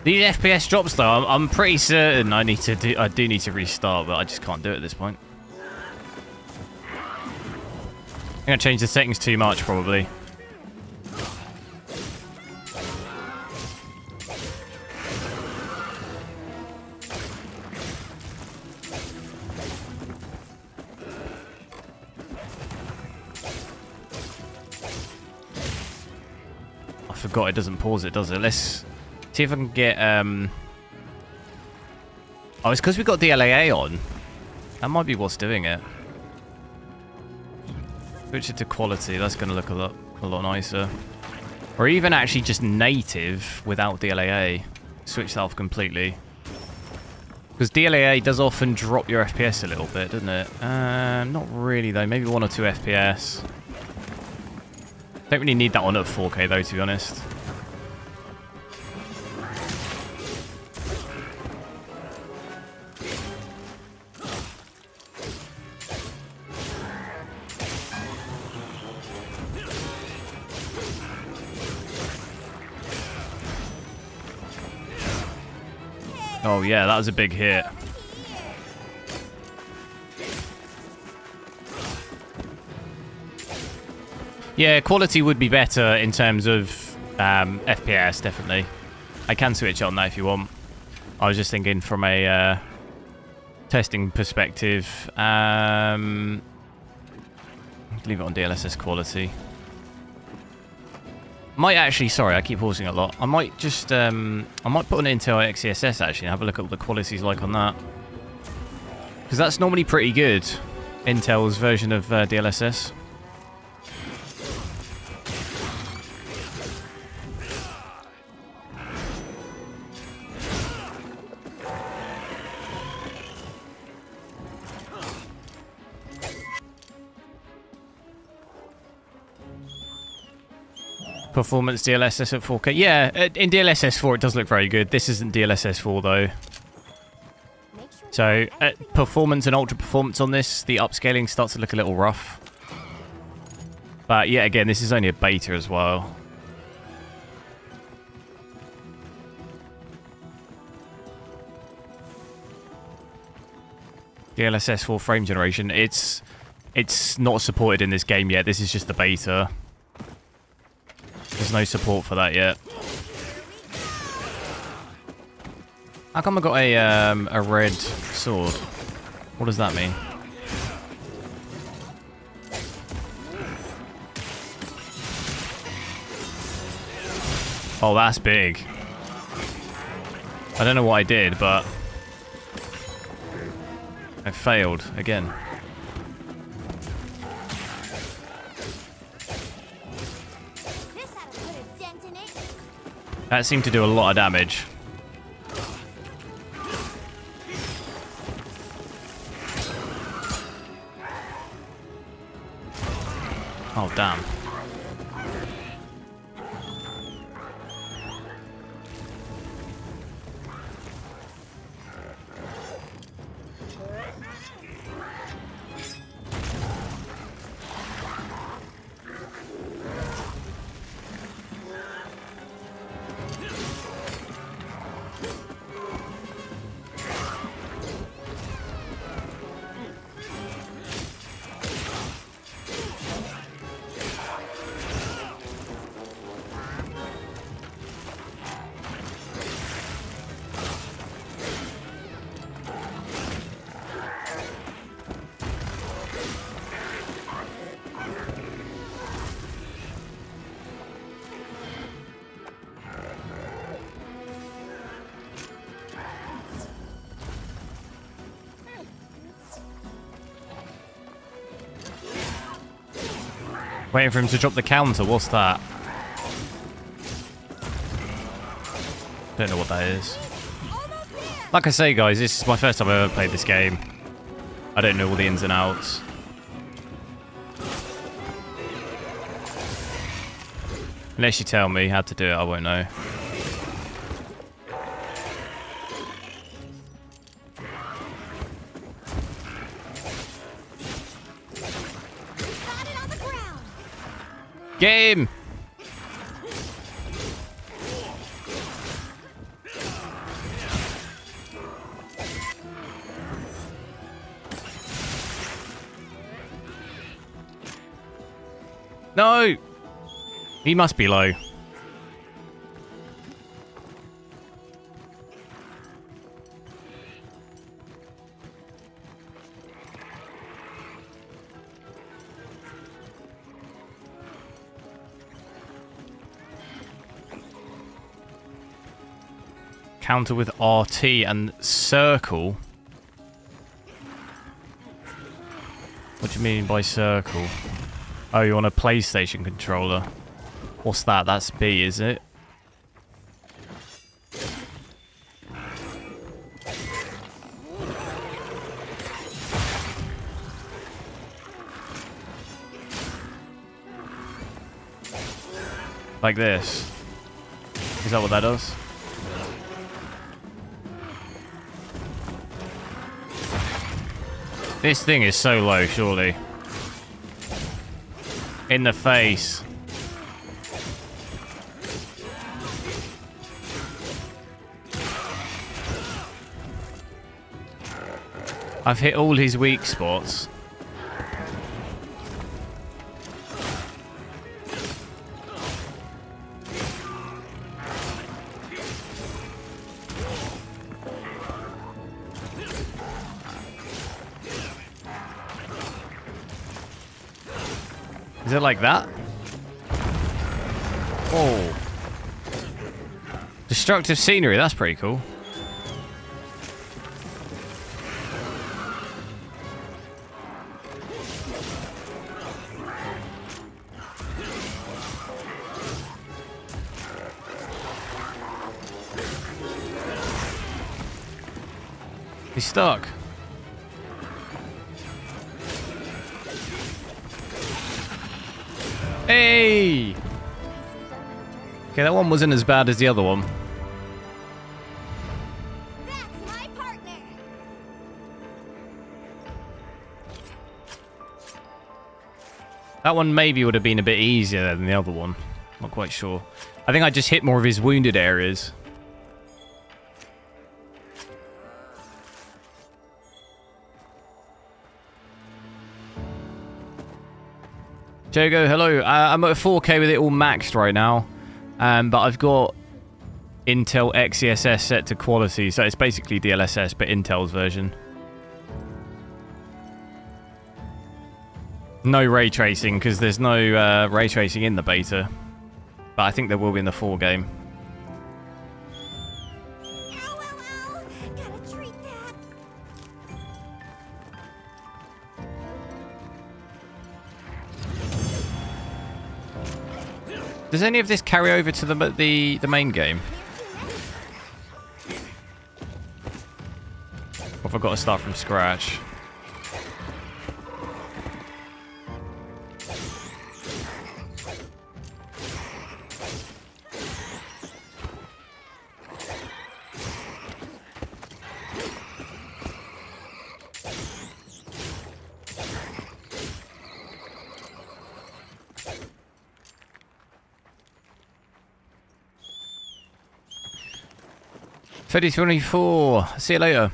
These FPS drops though, I'm pretty certain I do need to restart, but I just can't do it at this point. I'm gonna change the settings too much probably. I forgot it doesn't pause it, does it? Let's see if I can get... Oh, it's because we got DLAA on. That might be what's doing it. Switch it to quality. That's going to look a lot nicer. Or even actually just native without DLAA. Switch that off completely. Because DLAA does often drop your FPS a little bit, doesn't it? Not really though. Maybe 1 or 2 FPS. Don't really need that on at 4K though, to be honest. Oh yeah, that was a big hit. Yeah, quality would be better in terms of FPS, definitely. I can switch on that if you want. I was just thinking from a testing perspective. Leave it on DLSS quality. Might actually, sorry, I keep pausing a lot. I might just, I might put on Intel XeSS actually and have a look at what the quality's like on that. Because that's normally pretty good, Intel's version of DLSS. Performance DLSS at 4K. Yeah, in DLSS 4 it does look very good. This isn't DLSS 4 though. So performance and ultra performance on this, the upscaling starts to look a little rough. But yeah, again, this is only a beta as well. DLSS 4 frame generation. It's not supported in this game yet. This is just the beta. There's no support for that yet. How come I got a red sword? What does that mean? Oh, that's big. I don't know what I did, but I failed again. That seemed to do a lot of damage. Oh, damn. Waiting for him to drop the counter. What's that? Don't know what that is. Like I say, guys, this is my first time I've ever played this game. I don't know all the ins and outs. Unless you tell me how to do it, I won't know. Game! No! He must be low. Counter with RT and circle. What do you mean by circle? Oh, you want a PlayStation controller? What's that? That's B, is it? Like this. Is that what that does? This thing is so low, surely. In the face. I've hit all his weak spots. Is it like that? Oh. Destructive scenery, that's pretty cool. He's stuck. Hey! Okay, that one wasn't as bad as the other one. That's my partner. That one maybe would have been a bit easier than the other one. Not quite sure. I think I just hit more of his wounded areas. Jogo, hello. I'm at 4K with it all maxed right now. But I've got Intel XeSS set to quality. So it's basically DLSS, but Intel's version. No ray tracing, because there's no ray tracing in the beta. But I think there will be in the 4 game. Ow, ow, ow. Gotta treat that. Does any of this carry over to the main game? Or have I got to start from scratch? $30.24. See you later.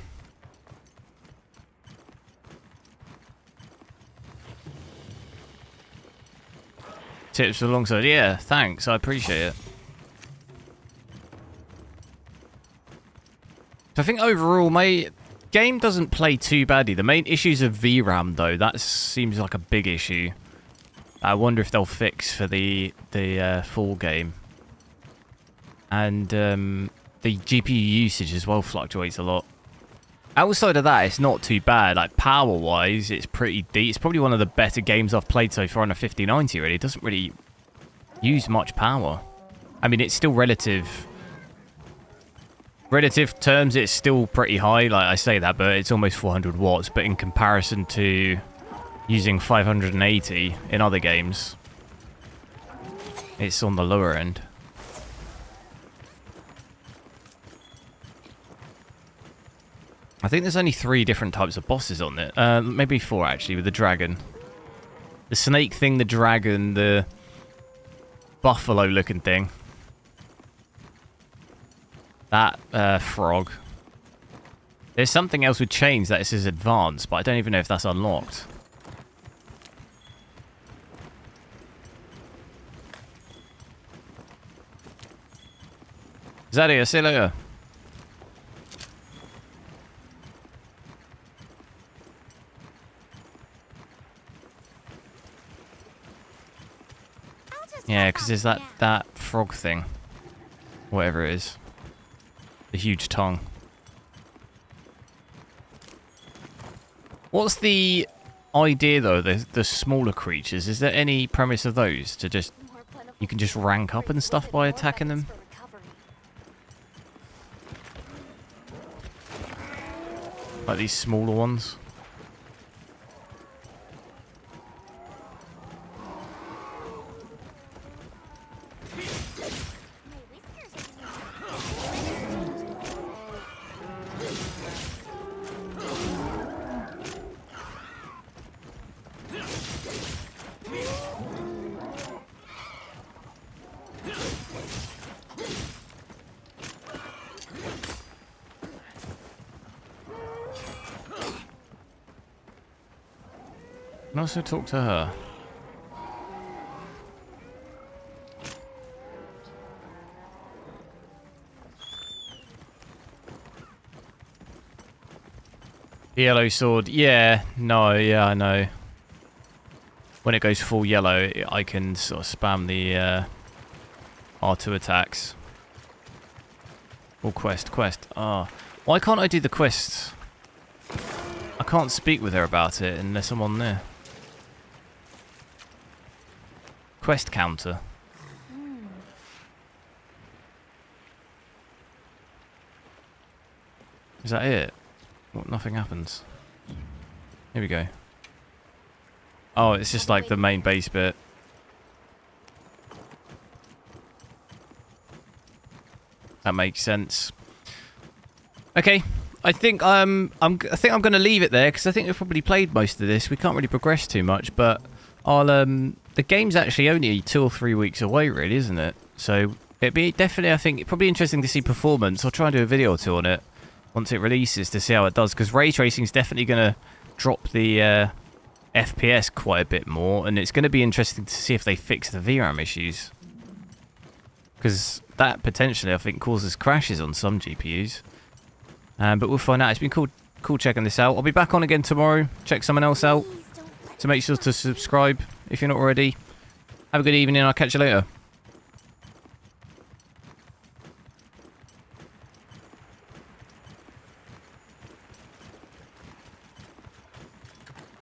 Tips alongside. Yeah, thanks. I appreciate it. So I think overall, my game doesn't play too badly. The main issues of VRAM, though, that seems like a big issue. I wonder if they'll fix for the full game. And the GPU usage as well fluctuates a lot. outside of that, it's not too bad. Like, power-wise, it's pretty deep. It's probably one of the better games I've played so far on a 5090, really. It doesn't really use much power. I mean, it's still relative terms, it's still pretty high. Like, I say that, but it's almost 400 watts. But in comparison to using 580 in other games, it's on the lower end. I think there's only 3 different types of bosses on it. Maybe 4, actually, with the dragon. The snake thing, the dragon, the buffalo-looking thing. That frog. There's something else with chains that it says advanced, but I don't even know if that's unlocked. Zadia, see you later. Yeah, because there's that frog thing. Whatever it is. The huge tongue. What's the idea, though, the smaller creatures? Is there any premise of those? To just... You can just rank up and stuff by attacking them? Like these smaller ones? Can I also talk to her? The yellow sword. Yeah, no, yeah, I know. When it goes full yellow, I can sort of spam the R2 attacks. Or quest. Ah. Why can't I do the quests? I can't speak with her about it unless I'm on there. Quest counter. Is that it? What, nothing happens. Here we go. Oh, it's just like the main base bit. That makes sense. Okay, I think I'm going to leave it there because I think we've probably played most of this. We can't really progress too much, but I'll the game's actually only 2 or 3 weeks away, really, isn't it? So it'd be definitely, I think, probably interesting to see performance. I'll try and do a video or 2 on it once it releases to see how it does, because ray tracing is definitely going to drop the FPS quite a bit more, and it's going to be interesting to see if they fix the VRAM issues, because that potentially, I think, causes crashes on some GPUs. But we'll find out. It's been cool checking this out. I'll be back on again tomorrow. Check someone else out. So make sure to subscribe if you're not already. Have a good evening. I'll catch you later.